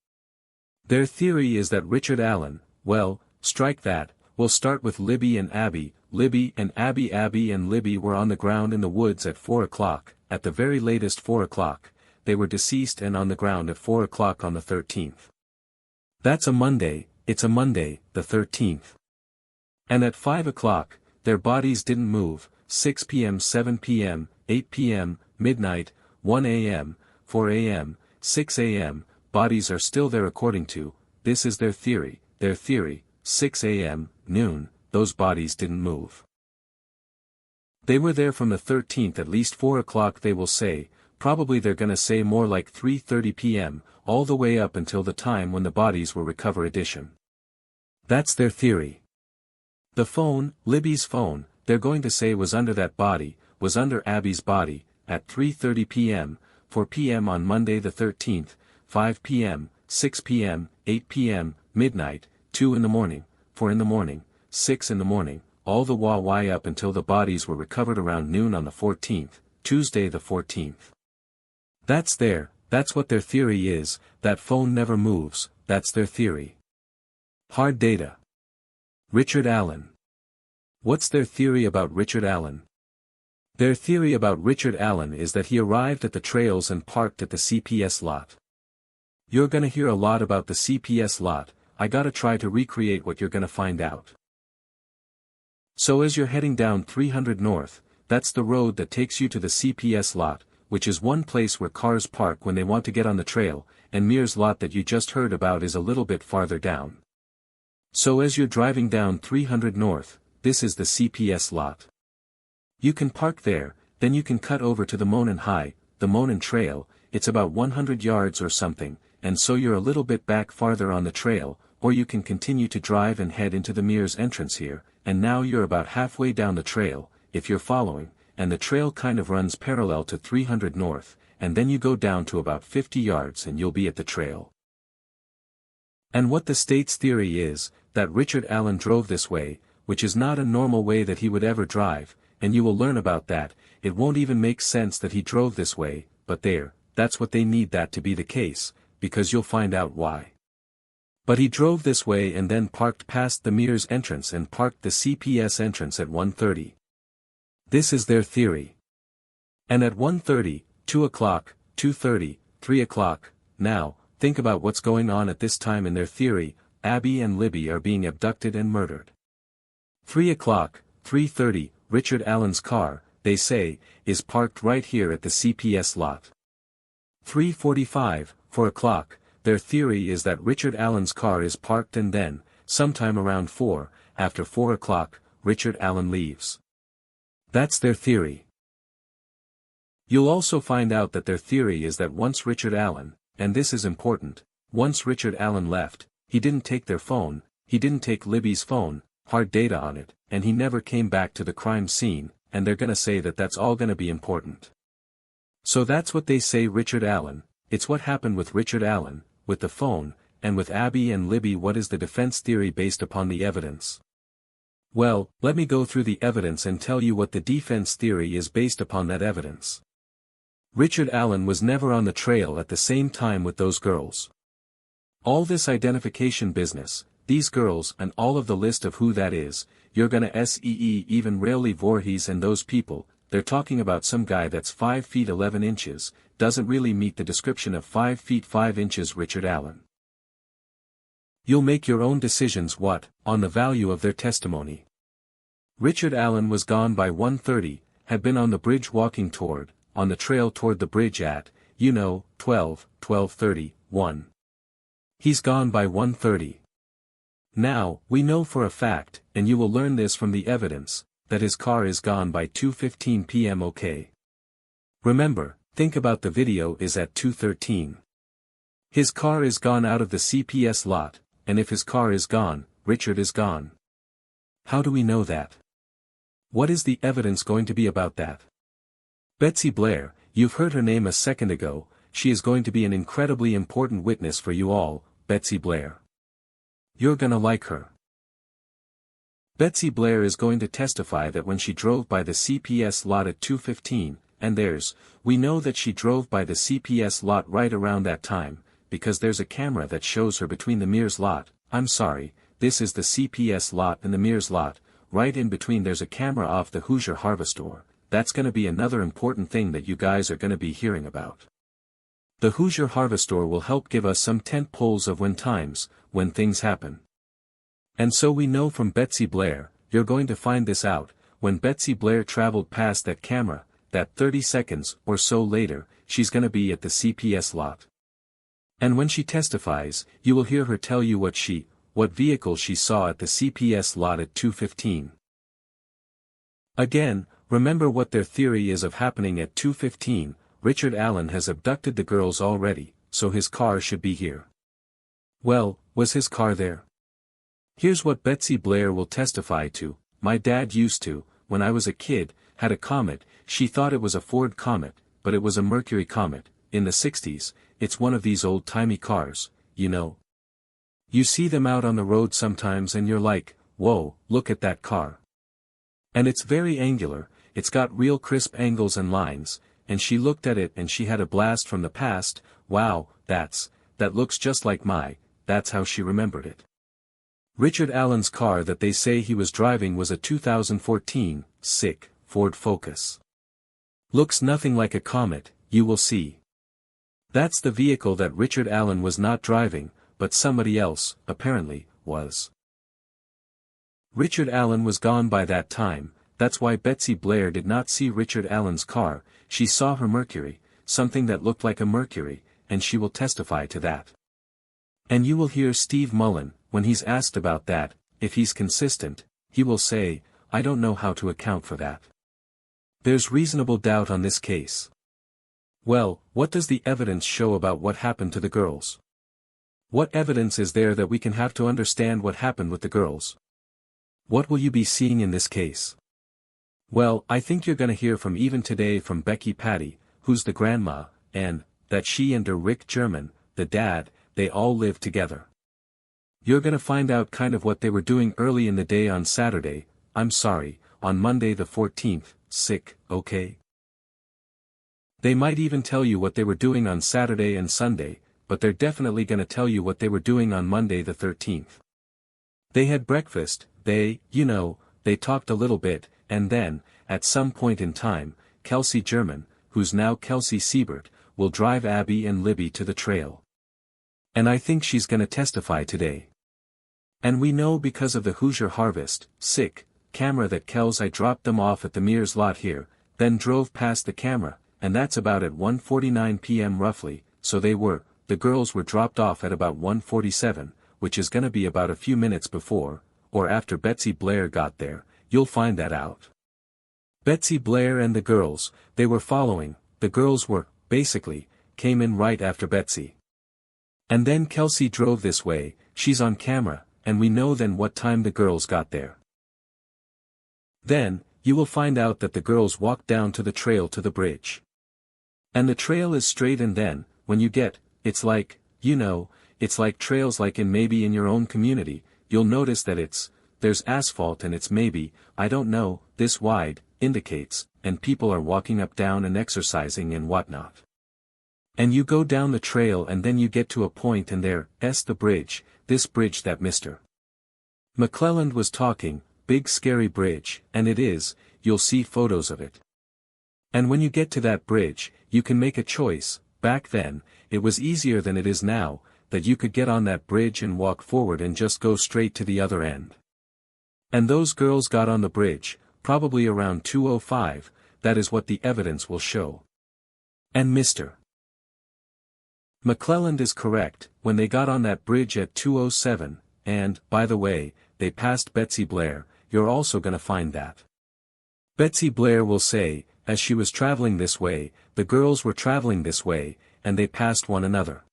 Their theory is that Richard Allen, well, strike that, we'll start with Libby and Abby. Libby and Abby. Abby and Libby were on the ground in the woods at 4 o'clock, at the very latest 4 o'clock, they were deceased and on the ground at 4 o'clock on the 13th. That's a Monday, it's a Monday, the 13th. And at 5 o'clock, their bodies didn't move, 6 p.m., 7 p.m., 8 p.m., midnight, 1 a.m., 4 a.m., 6 a.m., bodies are still there according to, this is their theory, 6 a.m., noon, those bodies didn't move. They were there from the 13th at least 4 o'clock they will say, probably they're gonna say more like 3:30 p.m., all the way up until the time when the bodies were recovered edition. That's their theory. The phone, Libby's phone, they're going to say was under that body, was under Abby's body, at 3:30 p.m., 4 p.m. on Monday the 13th, 5 p.m., 6 p.m., 8 p.m., midnight, 2 in the morning, 4 in the morning, 6 in the morning, all the way up until the bodies were recovered around noon on the 14th, Tuesday the 14th. That's what their theory is, that phone never moves, that's their theory. Hard data. Richard Allen. What's their theory about Richard Allen? Their theory about Richard Allen is that he arrived at the trails and parked at the CPS lot. You're gonna hear a lot about the CPS lot, I gotta try to recreate what you're gonna find out. So as you're heading down 300 North, that's the road that takes you to the CPS lot, which is one place where cars park when they want to get on the trail, and Mears' lot that you just heard about is a little bit farther down. So as you're driving down 300 North, this is the CPS lot. You can park there, then you can cut over to the Monon High, the Monon Trail, it's about 100 yards or something, and so you're a little bit back farther on the trail, or you can continue to drive and head into the Mears entrance here, and now you're about halfway down the trail, if you're following, and the trail kind of runs parallel to 300 North, and then you go down to about 50 yards and you'll be at the trail. And what the state's theory is, that Richard Allen drove this way, which is not a normal way that he would ever drive, and you will learn about that, it won't even make sense that he drove this way, but that's what they need that to be the case, because you'll find out why. But he drove this way and then parked past the Mears entrance and parked the CPS entrance at 1:30. This is their theory. And at 1:30, 2 o'clock, 2:30, 3 o'clock, now, think about what's going on at this time in their theory, Abby and Libby are being abducted and murdered. 3 o'clock, 3:30, Richard Allen's car, they say, is parked right here at the CPS lot. 3:45, 4 o'clock, their theory is that Richard Allen's car is parked and then, sometime around 4, after 4 o'clock, Richard Allen leaves. That's their theory. You'll also find out that their theory is that once Richard Allen, and this is important, once Richard Allen left, he didn't take their phone, he didn't take Libby's phone, hard data on it, and he never came back to the crime scene, and they're gonna say that that's all gonna be important. So that's what they say Richard Allen, it's what happened with Richard Allen, with the phone, and with Abby and Libby. What is the defense theory based upon the evidence? Well, let me go through the evidence and tell you what the defense theory is based upon that evidence. Richard Allen was never on the trail at the same time with those girls. All this identification business, these girls and all of the list of who that is, you're gonna see even Rayleigh Voorhees and those people, they're talking about some guy that's 5 feet 11 inches, doesn't really meet the description of 5 feet 5 inches Richard Allen. You'll make your own decisions on the value of their testimony. Richard Allen was gone by 1:30, had been on the bridge walking on the trail toward the bridge at, 12:30, 1. He's gone by 1:30. Now, we know for a fact, and you will learn this from the evidence, that his car is gone by 2:15 p.m. Okay. Remember, think about the video is at 2:13. His car is gone out of the CPS lot, and if his car is gone, Richard is gone. How do we know that? What is the evidence going to be about that? Betsy Blair, you've heard her name a second ago, she is going to be an incredibly important witness for you all, Betsy Blair. You're gonna like her. Betsy Blair is going to testify that when she drove by the CPS lot at 2:15, and we know that she drove by the CPS lot right around that time, because there's a camera that shows her between the Mears lot, this is the CPS lot and the Mears lot, right in between there's a camera off the Hoosier Harvestor. That's gonna be another important thing that you guys are gonna be hearing about. The Hoosier Harvestor will help give us some tent poles of when things happen. And so we know from Betsy Blair, you're going to find this out, when Betsy Blair traveled past that camera, that 30 seconds or so later, she's gonna be at the CPS lot. And when she testifies, you will hear her tell you what vehicle she saw at the CPS lot at 2:15. Again, remember what their theory is of happening at 2:15, Richard Allen has abducted the girls already, so his car should be here. Well, was his car there? Here's what Betsy Blair will testify to. My dad used to, when I was a kid, had a Comet. She thought it was a Ford Comet, but it was a Mercury Comet. In the 60s, it's one of these old-timey cars, you know. You see them out on the road sometimes and you're like, whoa, look at that car. And it's very angular, it's got real crisp angles and lines, and she looked at it and she had a blast from the past. Wow, that looks just like that's how she remembered it. Richard Allen's car that they say he was driving was a 2014, Ford Focus. Looks nothing like a Comet, you will see. That's the vehicle that Richard Allen was not driving, but somebody else, apparently, was. Richard Allen was gone by that time, that's why Betsy Blair did not see Richard Allen's car. She saw her Mercury, something that looked like a Mercury, and she will testify to that. And you will hear Steve Mullen, when he's asked about that, if he's consistent, he will say, I don't know how to account for that. There's reasonable doubt on this case. Well, what does the evidence show about what happened to the girls? What evidence is there that we can have to understand what happened with the girls? What will you be seeing in this case? Well, I think you're gonna hear from even today from Becky Patty, who's the grandma, and that she and her Rick German, the dad, they all live together. You're gonna find out kind of what they were doing early in the day on Saturday, on Monday the 14th, okay? They might even tell you what they were doing on Saturday and Sunday, but they're definitely gonna tell you what they were doing on Monday the 13th. They had breakfast, they talked a little bit, and then, at some point in time, Kelsey German, who's now Kelsey Siebert, will drive Abby and Libby to the trail. And I think she's gonna testify today. And we know because of the Hoosier Harvest, camera that I dropped them off at the Mears lot here, then drove past the camera, and that's about at 1:49 p.m. roughly, so the girls were dropped off at about 1:47, which is gonna be about a few minutes before, or after Betsy Blair got there. You'll find that out. Betsy Blair and the girls, they were following, the girls came in right after Betsy. And then Kelsey drove this way, she's on camera, and we know then what time the girls got there. Then, you will find out that the girls walked down to the trail to the bridge. And the trail is straight, and then, when you get, it's like trails like maybe in your own community, you'll notice that there's asphalt and it's maybe, this wide, indicates, and people are walking up down and exercising and whatnot. And you go down the trail and then you get to a point and there's the bridge, this bridge that Mr. McClelland was talking, big scary bridge, and it is, you'll see photos of it. And when you get to that bridge, you can make a choice. Back then, it was easier than it is now, that you could get on that bridge and walk forward and just go straight to the other end. And those girls got on the bridge, probably around 2:05, that is what the evidence will show. And Mr. McClelland is correct, when they got on that bridge at 2:07, and, by the way, they passed Betsy Blair, you're also gonna find that. Betsy Blair will say, as she was traveling this way, the girls were traveling this way, and they passed one another.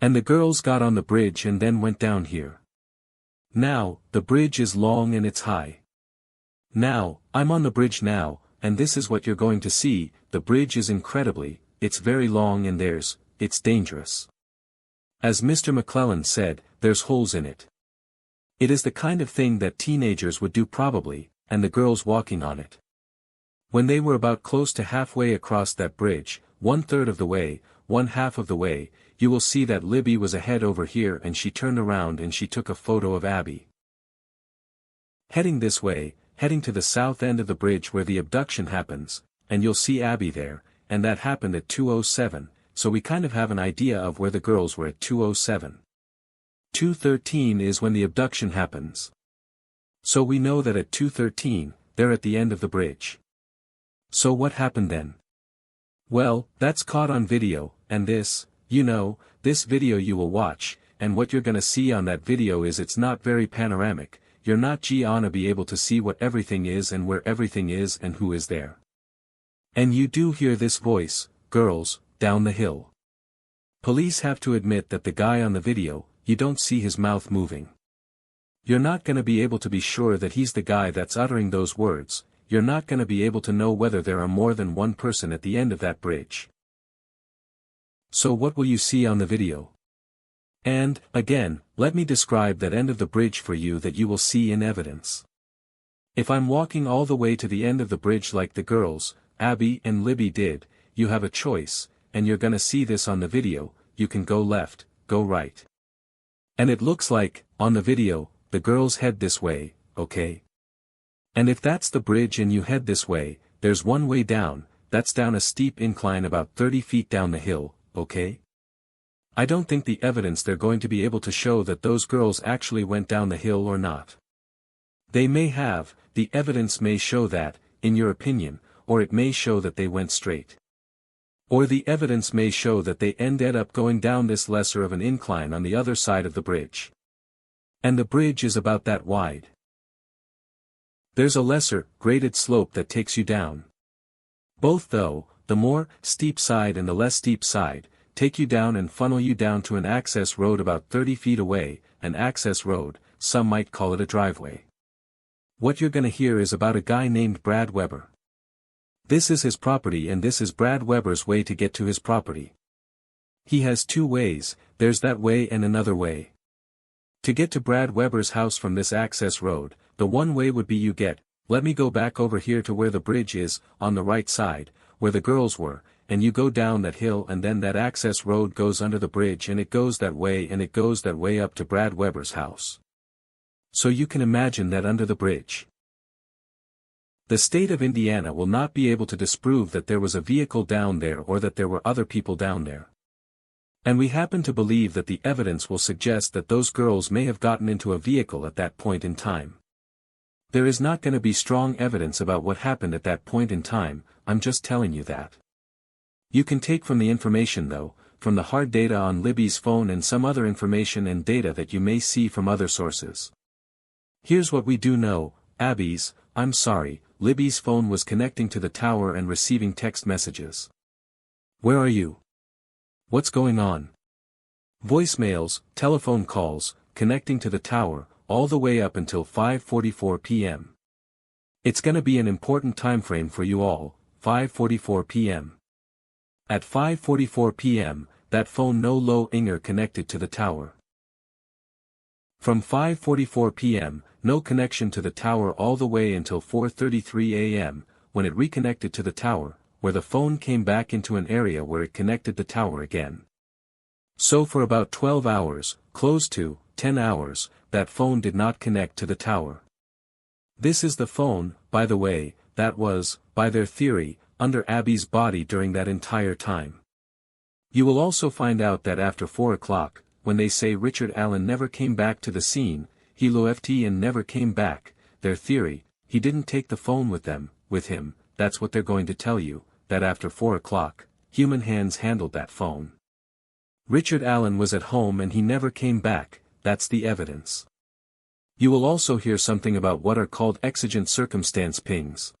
And the girls got on the bridge and then went down here. Now, the bridge is long and it's high. Now, I'm on the bridge now, and this is what you're going to see, the bridge is it's very long and it's dangerous. As Mr. McClelland said, there's holes in it. It is the kind of thing that teenagers would do probably, and the girls walking on it. When they were about close to halfway across that bridge, 1/3 of the way, one half of the way, you will see that Libby was ahead over here and she turned around and she took a photo of Abby. Heading this way, heading to the south end of the bridge where the abduction happens, and you'll see Abby there, and that happened at 2:07, so we kind of have an idea of where the girls were at 2:07. 2:13 is when the abduction happens. So we know that at 2:13, they're at the end of the bridge. So what happened then? Well, that's caught on video, and this, this video you will watch, and what you're gonna see on that video is it's not very panoramic, you're not gonna be able to see what everything is and where everything is and who is there. And you do hear this voice, girls, down the hill. Police have to admit that the guy on the video, you don't see his mouth moving. You're not gonna be able to be sure that he's the guy that's uttering those words, you're not gonna be able to know whether there are more than one person at the end of that bridge. So what will you see on the video? And, again, let me describe that end of the bridge for you that you will see in evidence. If I'm walking all the way to the end of the bridge like the girls, Abby and Libby did, you have a choice, and you're gonna see this on the video, you can go left, go right. And it looks like, on the video, the girls head this way, okay? And if that's the bridge and you head this way, there's one way down, that's down a steep incline about 30 feet down the hill, okay? I don't think the evidence they're going to be able to show that those girls actually went down the hill or not. They may have, the evidence may show that, in your opinion, or it may show that they went straight. Or the evidence may show that they ended up going down this lesser of an incline on the other side of the bridge. And the bridge is about that wide. There's a lesser, graded slope that takes you down. Both though, the more steep side and the less steep side, take you down and funnel you down to an access road about 30 feet away, an access road, some might call it a driveway. What you're gonna hear is about a guy named Brad Weber. This is his property and this is Brad Weber's way to get to his property. He has two ways, there's that way and another way. To get to Brad Weber's house from this access road, the one way would be let me go back over here to where the bridge is, on the right side, where the girls were, and you go down that hill and then that access road goes under the bridge and it goes that way and it goes that way up to Brad Weber's house. So you can imagine that under the bridge. The state of Indiana will not be able to disprove that there was a vehicle down there or that there were other people down there. And we happen to believe that the evidence will suggest that those girls may have gotten into a vehicle at that point in time. There is not going to be strong evidence about what happened at that point in time, I'm just telling you that. You can take from the information though, from the hard data on Libby's phone and some other information and data that you may see from other sources. Here's what we do know, Libby's phone was connecting to the tower and receiving text messages. Where are you? What's going on? Voicemails, telephone calls, connecting to the tower, all the way up until 5:44 p.m. It's gonna be an important time frame for you all, 5:44 p.m. At 5:44 p.m., that phone no longer connected to the tower. From 5:44 p.m., no connection to the tower all the way until 4:33 a.m., when it reconnected to the tower, where the phone came back into an area where it connected the tower again. So for about 12 hours, close to 10 hours, that phone did not connect to the tower. This is the phone, by the way, that was, by their theory, under Abby's body during that entire time. You will also find out that after 4 o'clock, when they say Richard Allen never came back to the scene, he left and never came back, their theory, he didn't take the phone with him, that's what they're going to tell you, that after 4 o'clock, human hands handled that phone. Richard Allen was at home and he never came back, that's the evidence. You will also hear something about what are called exigent circumstance pings.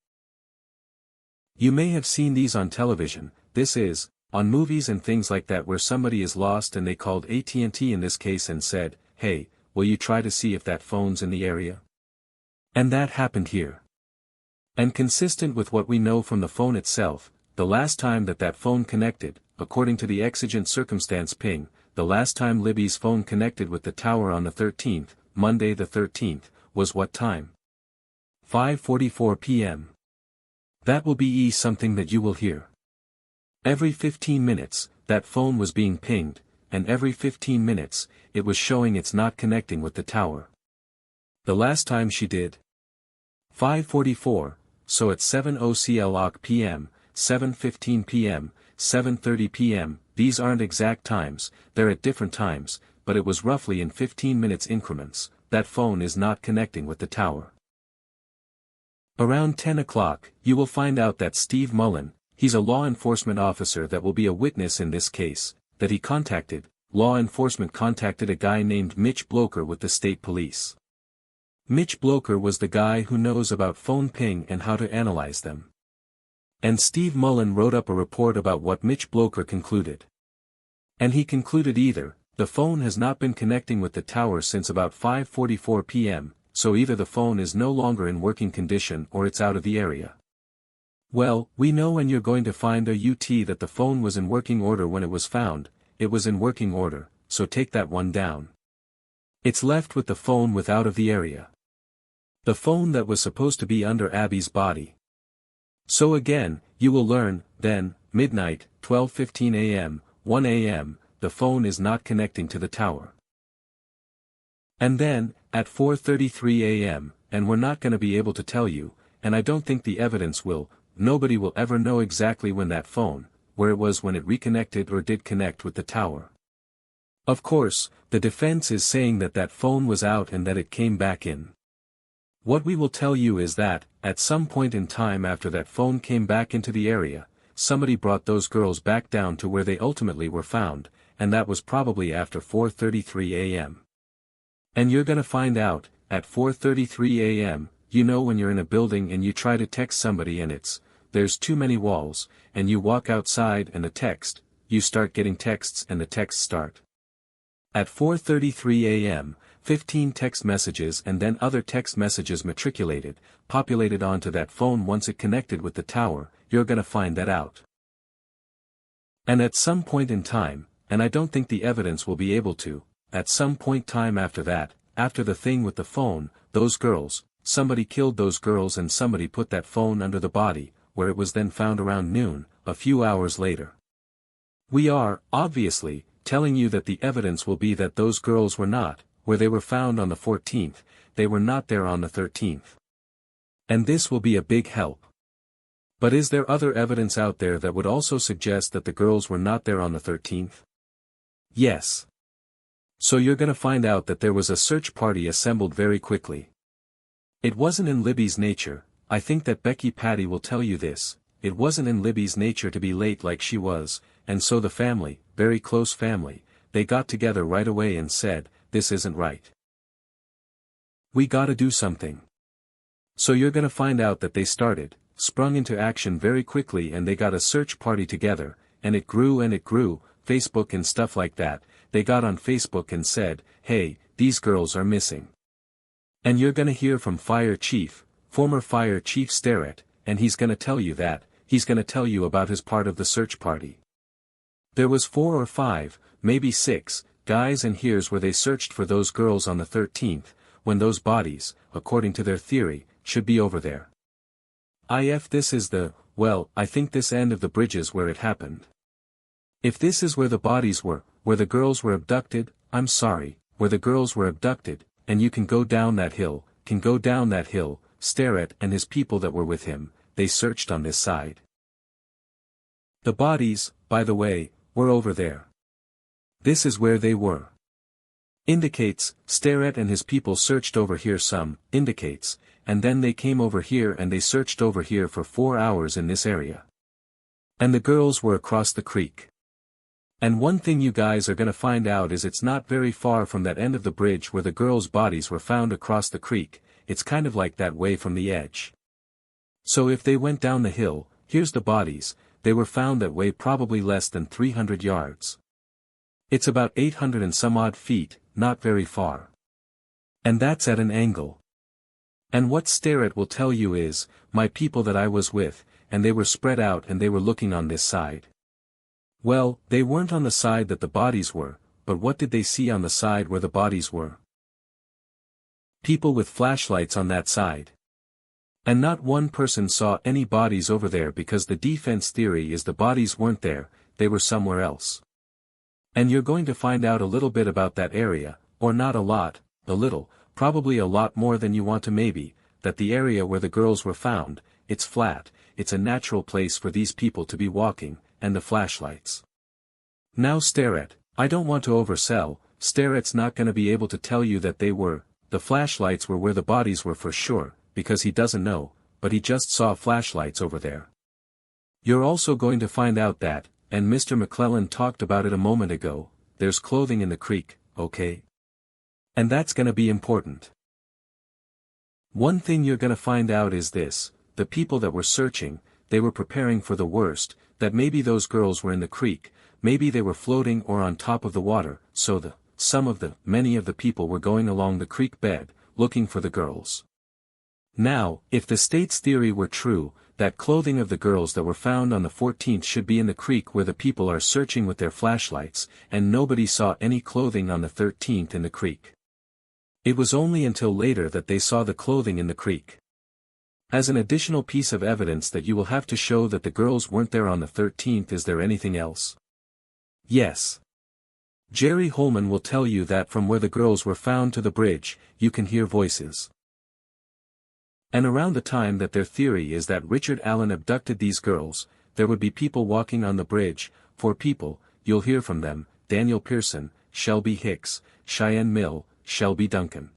You may have seen these on television, this is, on movies and things like that where somebody is lost and they called AT&T in this case and said, hey, will you try to see if that phone's in the area? And that happened here. And consistent with what we know from the phone itself, the last time that phone connected, according to the exigent circumstance ping, the last time Libby's phone connected with the tower on the 13th, Monday the 13th, was what time? 5:44 p.m. That will be something that you will hear. Every 15 minutes, that phone was being pinged, and every 15 minutes, it was showing it's not connecting with the tower. The last time she did 5:44, so at 7:00 p.m., 7:15 p.m., 7:30 p.m., these aren't exact times, they're at different times, but it was roughly in 15 minutes increments, that phone is not connecting with the tower. Around 10 o'clock, you will find out that Steve Mullen, he's a law enforcement officer that will be a witness in this case, that he contacted, law enforcement contacted a guy named Mitch Bloker with the state police. Mitch Bloker was the guy who knows about phone ping and how to analyze them. And Steve Mullen wrote up a report about what Mitch Bloker concluded. And he concluded either, the phone has not been connecting with the tower since about 5:44 p.m., so either the phone is no longer in working condition or it's out of the area. Well, we know and you're going to find out that the phone was in working order when it was found, it was in working order, so take that one down. It's left with the phone with out of the area. The phone that was supposed to be under Abby's body. So again, you will learn, then, midnight, 12:15 a.m., 1 a.m., the phone is not connecting to the tower. And then, at 4:33 a.m., and we're not going to be able to tell you, and I don't think the evidence will, nobody will ever know exactly when that phone, where it was when it reconnected or did connect with the tower. Of course, the defense is saying that that phone was out and that it came back in. What we will tell you is that, at some point in time after that phone came back into the area, somebody brought those girls back down to where they ultimately were found, and that was probably after 4:33 a.m. And you're gonna find out, at 4:33 a.m., you know when you're in a building and you try to text somebody and there's too many walls, and you walk outside and you start getting texts and the texts start. At 4:33 a.m., 15 text messages and then other text messages populated onto that phone once it connected with the tower, you're gonna find that out. And at some point in time, and I don't think the evidence will be able to, at some point time after that, after the thing with the phone, those girls, somebody killed those girls and somebody put that phone under the body, where it was then found around noon, a few hours later. We are, obviously, telling you that the evidence will be that those girls were not, where they were found on the 14th, they were not there on the 13th. And this will be a big help. But is there other evidence out there that would also suggest that the girls were not there on the 13th? Yes. So you're gonna find out that there was a search party assembled very quickly. It wasn't in Libby's nature, I think that Becky Patty will tell you this, it wasn't in Libby's nature to be late like she was, and so the family, very close family, they got together right away and said, this isn't right. We gotta do something. So you're gonna find out that they sprung into action very quickly and they got a search party together, and it grew, Facebook and stuff like that, they got on Facebook and said, hey, these girls are missing. And you're gonna hear from former Fire Chief Sterrett, and he's gonna tell you about his part of the search party. There was 4 or 5, maybe 6, guys, and here's where they searched for those girls on the 13th, when those bodies, according to their theory, should be over there. If this is I think this end of the bridges where it happened. If this is where the bodies were, where the girls were abducted, where the girls were abducted, and you can go down that hill, Sterrett and his people that were with him, they searched on this side. The bodies, by the way, were over there. This is where they were. Indicates, Sterrett and his people searched over here indicates, and then they came over here and they searched over here for 4 hours in this area. And the girls were across the creek. And one thing you guys are gonna find out is it's not very far from that end of the bridge where the girls' bodies were found across the creek, it's kind of like that way from the edge. So if they went down the hill, here's the bodies, they were found that way probably less than 300 yards. It's about 800 and some odd feet, not very far. And that's at an angle. And what Sterrett will tell you is, my people that I was with, and they were spread out and they were looking on this side. Well, they weren't on the side that the bodies were, but what did they see on the side where the bodies were? People with flashlights on that side. And not one person saw any bodies over there because the defense theory is the bodies weren't there, they were somewhere else. And you're going to find out a little bit about that area, or not a lot, a little, probably a lot more than you want to maybe, that the area where the girls were found, it's flat, it's a natural place for these people to be walking, and the flashlights. Now Starrett, I don't want to oversell, Starrett's not gonna be able to tell you that the flashlights were where the bodies were for sure, because he doesn't know, but he just saw flashlights over there. You're also going to find out that, and Mr. McClellan talked about it a moment ago, there's clothing in the creek, okay? And that's gonna be important. One thing you're gonna find out is this, the people that were searching, they were preparing for the worst, that maybe those girls were in the creek, maybe they were floating or on top of the water, so many of the people were going along the creek bed, looking for the girls. Now, if the state's theory were true, that clothing of the girls that were found on the 14th should be in the creek where the people are searching with their flashlights, and nobody saw any clothing on the 13th in the creek. It was only until later that they saw the clothing in the creek. As an additional piece of evidence that you will have to show that the girls weren't there on the 13th, is there anything else? Yes. Jerry Holman will tell you that from where the girls were found to the bridge, you can hear voices. And around the time that their theory is that Richard Allen abducted these girls, there would be people walking on the bridge, 4 people, you'll hear from them, Daniel Pearson, Shelby Hicks, Cheyenne Mill, Shelby Duncan.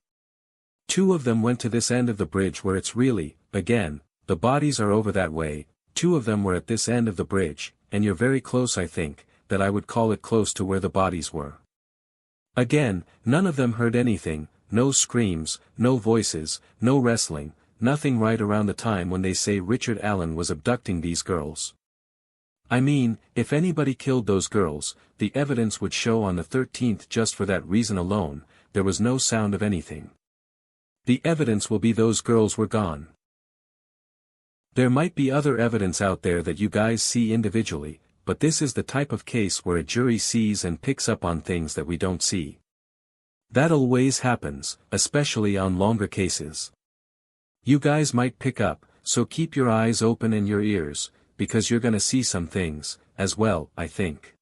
2 of them went to this end of the bridge where it's really, again, the bodies are over that way, 2 of them were at this end of the bridge, and you're very close I think, that I would call it close to where the bodies were. Again, none of them heard anything, no screams, no voices, no wrestling, nothing right around the time when they say Richard Allen was abducting these girls. I mean, if anybody killed those girls, the evidence would show on the 13th just for that reason alone, there was no sound of anything. The evidence will be those girls were gone. There might be other evidence out there that you guys see individually, but this is the type of case where a jury sees and picks up on things that we don't see. That always happens, especially on longer cases. You guys might pick up, so keep your eyes open and your ears, because you're gonna see some things, as well, I think.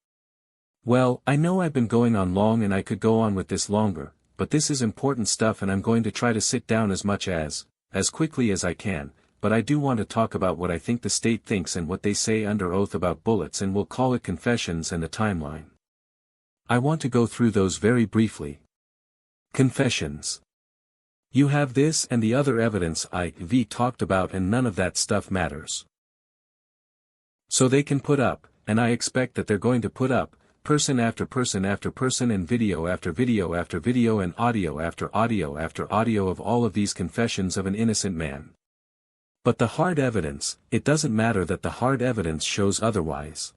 Well, I know I've been going on long and I could go on with this longer, but this is important stuff and I'm going to try to sit down as quickly as I can, but I do want to talk about what I think the state thinks and what they say under oath about bullets, and we'll call it confessions and the timeline. I want to go through those very briefly. Confessions. You have this and the other evidence I've talked about, and none of that stuff matters. So they can put up, and I expect that they're going to put up, person after person after person and video after video after video and audio after audio after audio of all of these confessions of an innocent man. But the hard evidence, it doesn't matter that the hard evidence shows otherwise.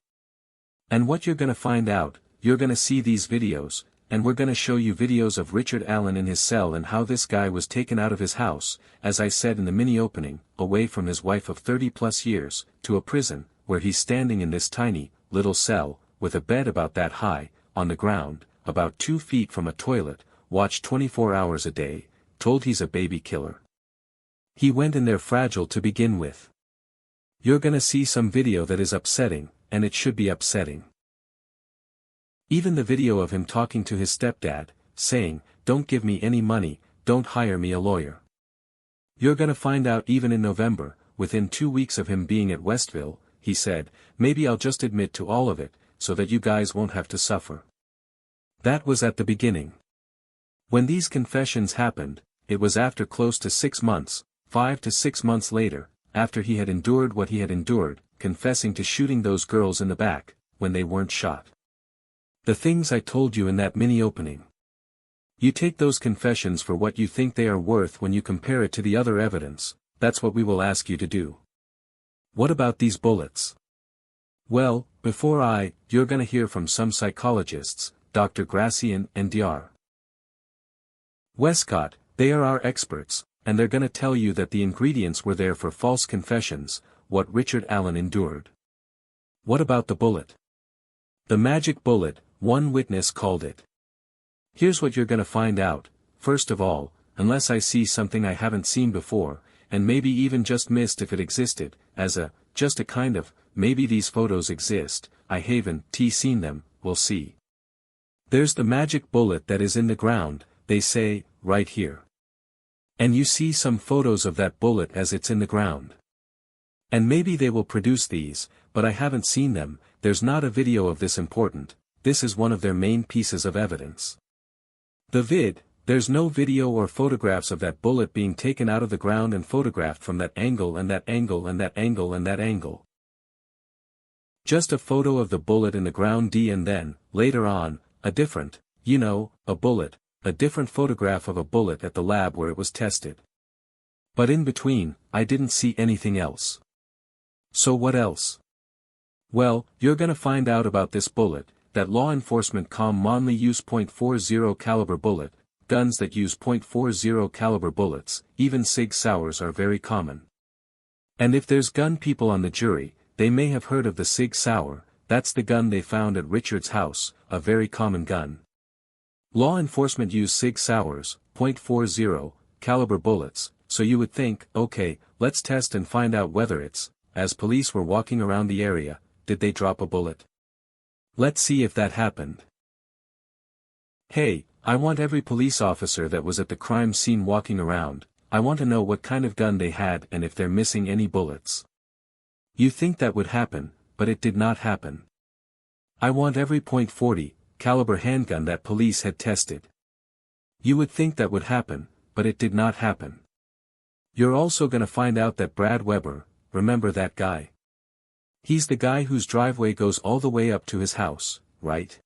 And what you're gonna find out, you're gonna see these videos, and we're gonna show you videos of Richard Allen in his cell and how this guy was taken out of his house, as I said in the mini opening, away from his wife of 30+ years, to a prison, where he's standing in this tiny, little cell, with a bed about that high, on the ground, about 2 feet from a toilet, watched 24 hours a day, told he's a baby killer. He went in there fragile to begin with. You're gonna see some video that is upsetting, and it should be upsetting. Even the video of him talking to his stepdad, saying, "Don't give me any money, don't hire me a lawyer." You're gonna find out even in November, within 2 weeks of him being at Westville, he said, "Maybe I'll just admit to all of it, so that you guys won't have to suffer." That was at the beginning. When these confessions happened, it was after close to 6 months, 5 to 6 months later, after he had endured what he had endured, confessing to shooting those girls in the back, when they weren't shot. The things I told you in that mini opening. You take those confessions for what you think they are worth when you compare it to the other evidence, that's what we will ask you to do. What about these bullets? Well, you're gonna hear from some psychologists, Dr. Gracian and Dr. Westcott, they are our experts, and they're gonna tell you that the ingredients were there for false confessions, what Richard Allen endured. What about the bullet? The magic bullet, one witness called it. Here's what you're gonna find out. First of all, unless I see something I haven't seen before, and maybe even just missed if it existed, just a kind of, maybe these photos exist, I haven't seen them, we'll see. There's the magic bullet that is in the ground, they say, right here. And you see some photos of that bullet as it's in the ground. And maybe they will produce these, but I haven't seen them, there's not a video of this important, this is one of their main pieces of evidence. There's no video or photographs of that bullet being taken out of the ground and photographed from that angle and that angle and that angle and that angle. Just a photo of the bullet in the ground and then, later on, a different photograph of a bullet at the lab where it was tested. But in between, I didn't see anything else. So what else? Well, you're gonna find out about this bullet, that law enforcement commonly use .40 caliber bullet, guns that use .40 caliber bullets, even Sig Sauers are very common. And if there's gun people on the jury, they may have heard of the Sig Sauer, that's the gun they found at Richard's house, a very common gun. Law enforcement use Sig Sauers, .40 caliber bullets, so you would think, okay, let's test and find out whether it's, as police were walking around the area, did they drop a bullet? Let's see if that happened. Hey, I want every police officer that was at the crime scene walking around, I want to know what kind of gun they had and if they're missing any bullets. You think that would happen, but it did not happen. I want every .40 caliber handgun that police had tested. You would think that would happen, but it did not happen. You're also gonna find out that Brad Weber, remember that guy? He's the guy whose driveway goes all the way up to his house, right?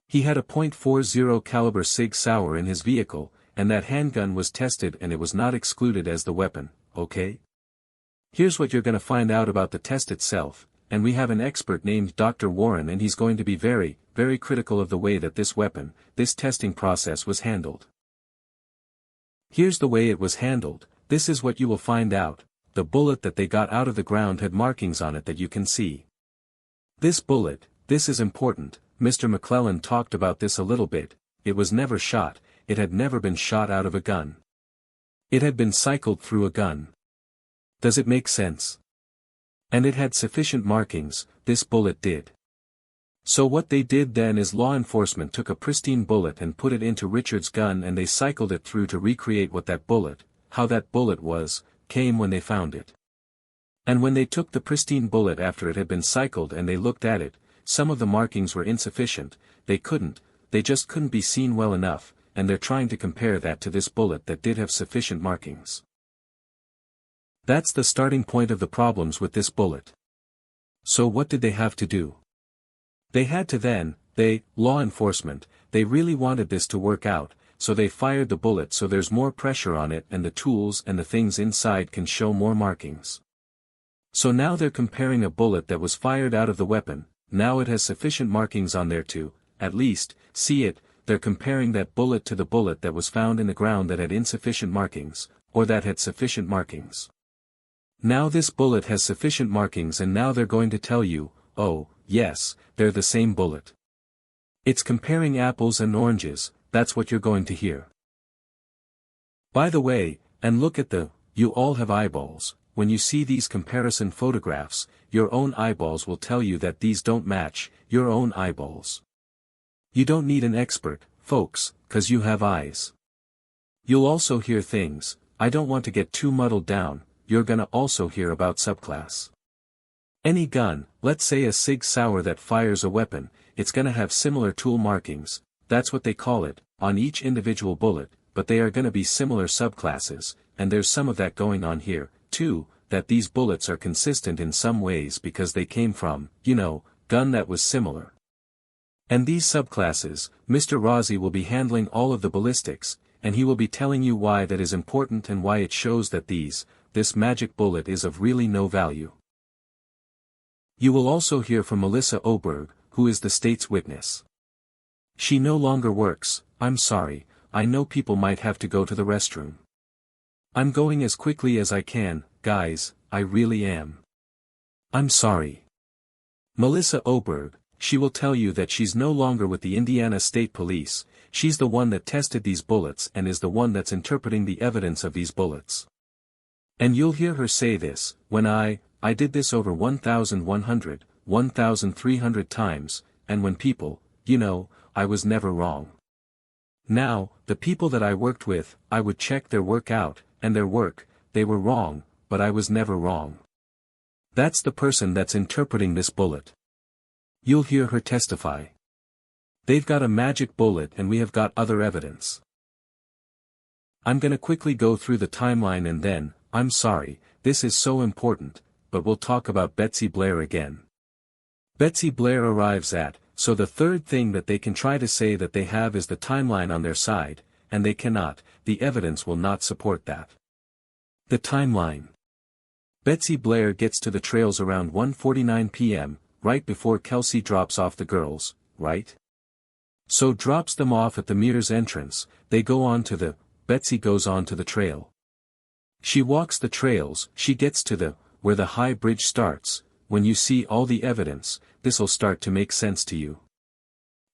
He had a .40 caliber Sig Sauer in his vehicle, and that handgun was tested and it was not excluded as the weapon, okay? Here's what you're gonna find out about the test itself, and we have an expert named Dr. Warren and he's going to be very, very critical of the way that this testing process was handled. Here's the way it was handled, this is what you will find out, the bullet that they got out of the ground had markings on it that you can see. This bullet, this is important. Mr. McClellan talked about this a little bit, it was never shot, it had never been shot out of a gun. It had been cycled through a gun. Does it make sense? And it had sufficient markings, this bullet did. So what they did then is law enforcement took a pristine bullet and put it into Richard's gun and they cycled it through to recreate what that bullet, how that bullet came when they found it. And when they took the pristine bullet after it had been cycled and they looked at it, some of the markings were insufficient, they just couldn't be seen well enough, and they're trying to compare that to this bullet that did have sufficient markings. That's the starting point of the problems with this bullet. So what did they have to do? They had to law enforcement, they really wanted this to work out, so they fired the bullet so there's more pressure on it and the tools and the things inside can show more markings. So now they're comparing a bullet that was fired out of the weapon. Now it has sufficient markings on there to, at least, see it, they're comparing that bullet to the bullet that was found in the ground that had insufficient markings, or that had sufficient markings. Now this bullet has sufficient markings and now they're going to tell you, oh, yes, they're the same bullet. It's comparing apples and oranges, that's what you're going to hear. By the way, and look at you all have eyeballs. When you see these comparison photographs, your own eyeballs will tell you that these don't match, your own eyeballs. You don't need an expert, folks, 'cause you have eyes. You'll also hear things, I don't want to get too muddled down, you're gonna also hear about subclass. Any gun, let's say a Sig Sauer that fires a weapon, it's gonna have similar tool markings, that's what they call it, on each individual bullet, but they are gonna be similar subclasses, and there's some of that going on here. Too, that these bullets are consistent in some ways because they came from, gun that was similar. And these subclasses, Mr. Rossi will be handling all of the ballistics, and he will be telling you why that is important and why it shows that this magic bullet is of really no value. You will also hear from Melissa Oberg, who is the state's witness. She no longer works, I'm sorry, I know people might have to go to the restroom. I'm going as quickly as I can, guys, I really am. I'm sorry. Melissa Oberg, she will tell you that she's no longer with the Indiana State Police, she's the one that tested these bullets and is the one that's interpreting the evidence of these bullets. And you'll hear her say this, when I did this over 1,100, 1,300 times, and when people, I was never wrong. Now, the people that I worked with, I would check their work out, and their work, they were wrong, but I was never wrong. That's the person that's interpreting this bullet. You'll hear her testify. They've got a magic bullet and we have got other evidence. I'm gonna quickly go through the timeline and then, I'm sorry, this is so important, but we'll talk about Betsy Blair again. Betsy Blair arrives at, so the third thing that they can try to say that they have is the timeline on their side, and they cannot, the evidence will not support that. The timeline. Betsy Blair gets to the trails around 1:49 p.m., right before Kelsey drops off the girls, right? So drops them off at the Mears entrance, Betsy goes on to the trail. She walks the trails, she gets to where the high bridge starts. When you see all the evidence, this'll start to make sense to you.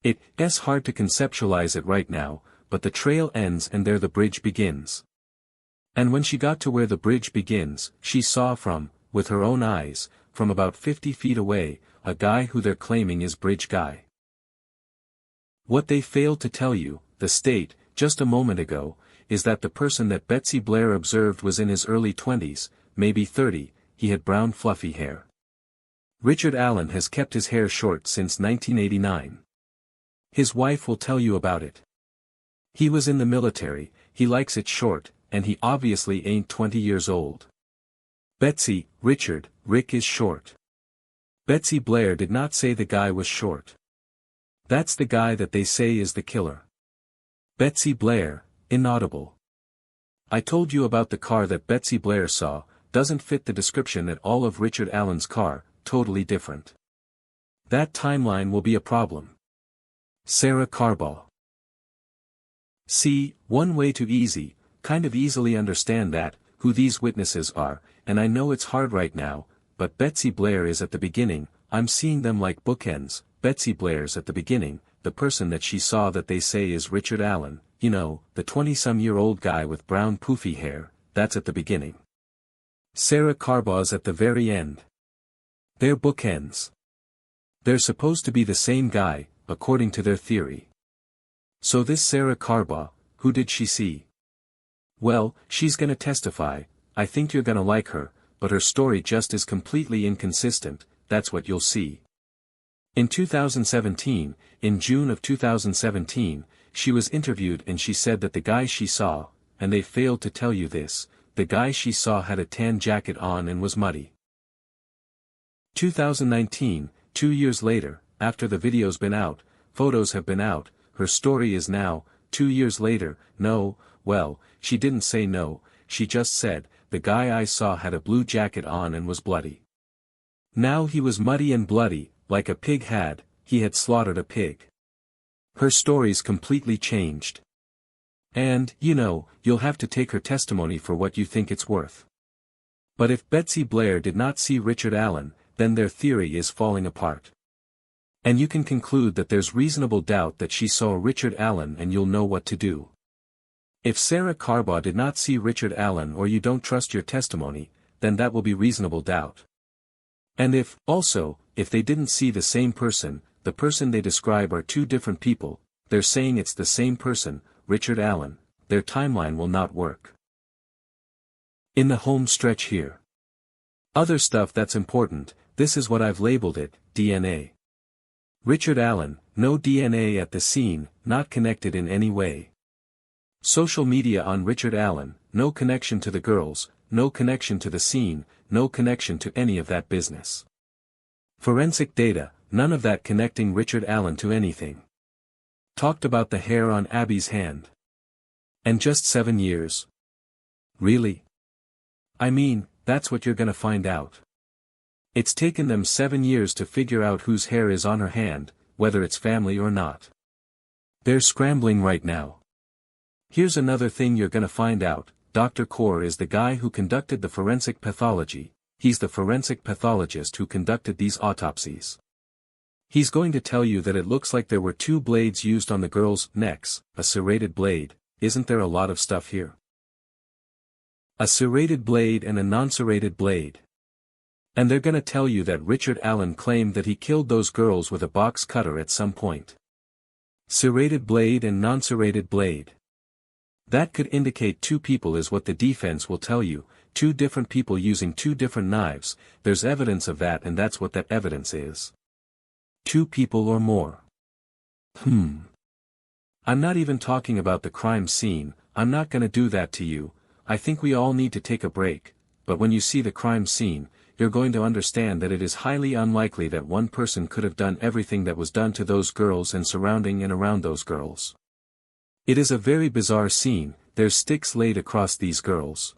It's hard to conceptualize it right now, but the trail ends and there the bridge begins. And when she got to where the bridge begins, she saw with her own eyes, from about 50 feet away, a guy who they're claiming is Bridge Guy. What they failed to tell you, the state, just a moment ago, is that the person that Betsy Blair observed was in his early 20s, maybe 30, he had brown fluffy hair. Richard Allen has kept his hair short since 1989. His wife will tell you about it. He was in the military, he likes it short, and he obviously ain't 20 years old. Betsy, Rick is short. Betsy Blair did not say the guy was short. That's the guy that they say is the killer. Betsy Blair, inaudible. I told you about the car that Betsy Blair saw, doesn't fit the description at all of Richard Allen's car, totally different. That timeline will be a problem. Sarah Carbaugh. See, one way to kind of easily understand who these witnesses are, and I know it's hard right now, but Betsy Blair is at the beginning, I'm seeing them like bookends. Betsy Blair's at the beginning, the person that she saw that they say is Richard Allen, the 20-some-year-old guy with brown poofy hair, that's at the beginning. Sarah Carbaugh's at the very end. They're bookends. They're supposed to be the same guy, according to their theory. So this Sarah Carbaugh, who did she see? Well, she's gonna testify, I think you're gonna like her, but her story just is completely inconsistent, that's what you'll see. In 2017, in June of 2017, she was interviewed and she said that the guy she saw, and they failed to tell you this, the guy she saw had a tan jacket on and was muddy. 2019, 2 years later, after the video's been out, photos have been out, her story is now, 2 years later, no, well, she didn't say no, she just said, the guy I saw had a blue jacket on and was bloody. Now he was muddy and bloody, like a pig he had slaughtered a pig. Her story's completely changed. And, you'll have to take her testimony for what you think it's worth. But if Betsy Blair did not see Richard Allen, then their theory is falling apart. And you can conclude that there's reasonable doubt that she saw Richard Allen and you'll know what to do. If Sarah Carbaugh did not see Richard Allen or you don't trust your testimony, then that will be reasonable doubt. And if they didn't see the same person, the person they describe are two different people, they're saying it's the same person, Richard Allen, their timeline will not work. In the home stretch here. Other stuff that's important, this is what I've labeled it, DNA. Richard Allen, no DNA at the scene, not connected in any way. Social media on Richard Allen, no connection to the girls, no connection to the scene, no connection to any of that business. Forensic data, none of that connecting Richard Allen to anything. Talked about the hair on Abby's hand. And just 7 years. Really? I mean, that's what you're gonna find out. It's taken them 7 years to figure out whose hair is on her hand, whether it's family or not. They're scrambling right now. Here's another thing you're gonna find out, Dr. Kaur is the guy who conducted the forensic pathology, he's the forensic pathologist who conducted these autopsies. He's going to tell you that it looks like there were 2 blades used on the girls' necks, a serrated blade, isn't there a lot of stuff here? A serrated blade and a non-serrated blade. And they're gonna tell you that Richard Allen claimed that he killed those girls with a box cutter at some point. Serrated blade and non-serrated blade. That could indicate two people is what the defense will tell you, two different people using two different knives, there's evidence of that and that's what that evidence is. Two people or more. I'm not even talking about the crime scene, I'm not gonna do that to you, I think we all need to take a break, but when you see the crime scene, you're going to understand that it is highly unlikely that one person could have done everything that was done to those girls and surrounding and around those girls. It is a very bizarre scene, there's sticks laid across these girls.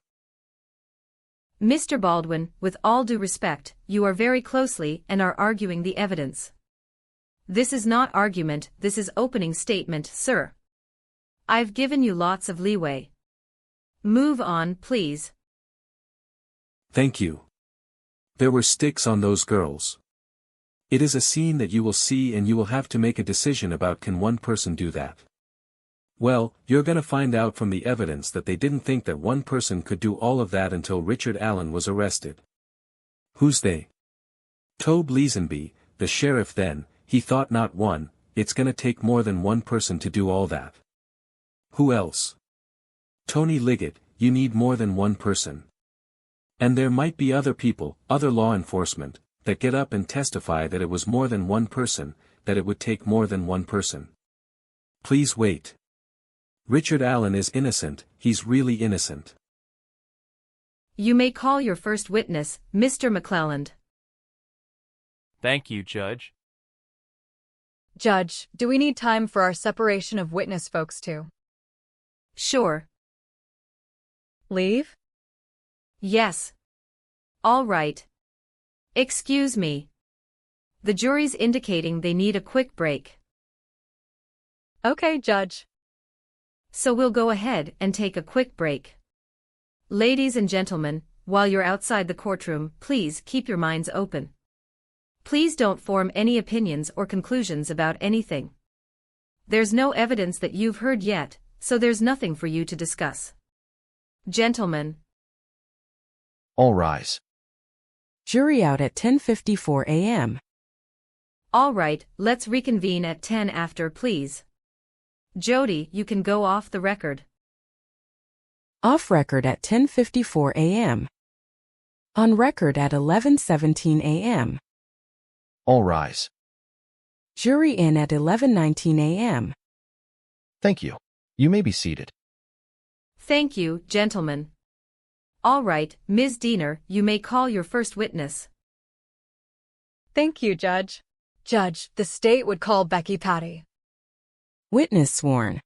Mr. Baldwin, with all due respect, you are very closely and are arguing the evidence. This is not argument, this is opening statement, sir. I've given you lots of leeway. Move on, please. Thank you. There were sticks on those girls. It is a scene that you will see and you will have to make a decision about can one person do that. Well, you're gonna find out from the evidence that they didn't think that one person could do all of that until Richard Allen was arrested. Who's they? Tobe Leesenby, the sheriff then, he thought not one, it's gonna take more than one person to do all that. Who else? Tony Liggett, you need more than one person. And there might be other people, other law enforcement, that get up and testify that it was more than one person, that it would take more than one person. Please wait. Richard Allen is innocent, he's really innocent. You may call your first witness, Mr. McClelland. Thank you, Judge. Judge, do we need time for our separation of witness folks too? Sure. Leave? Yes. All right. Excuse me. The jury's indicating they need a quick break. Okay, Judge. So we'll go ahead and take a quick break. Ladies and gentlemen, while you're outside the courtroom, please keep your minds open. Please don't form any opinions or conclusions about anything. There's no evidence that you've heard yet, so there's nothing for you to discuss. Gentlemen. All rise. Jury out at 10:54 a.m. All right, let's reconvene at 10 after, please. Jody, you can go off the record. Off record at 10:54 a.m. On record at 11:17 a.m. All rise. Jury in at 11:19 a.m. Thank you. You may be seated. Thank you, gentlemen. All right, Ms. Diener, you may call your first witness. Thank you, Judge. Judge, the state would call Becky Patty. Witness sworn.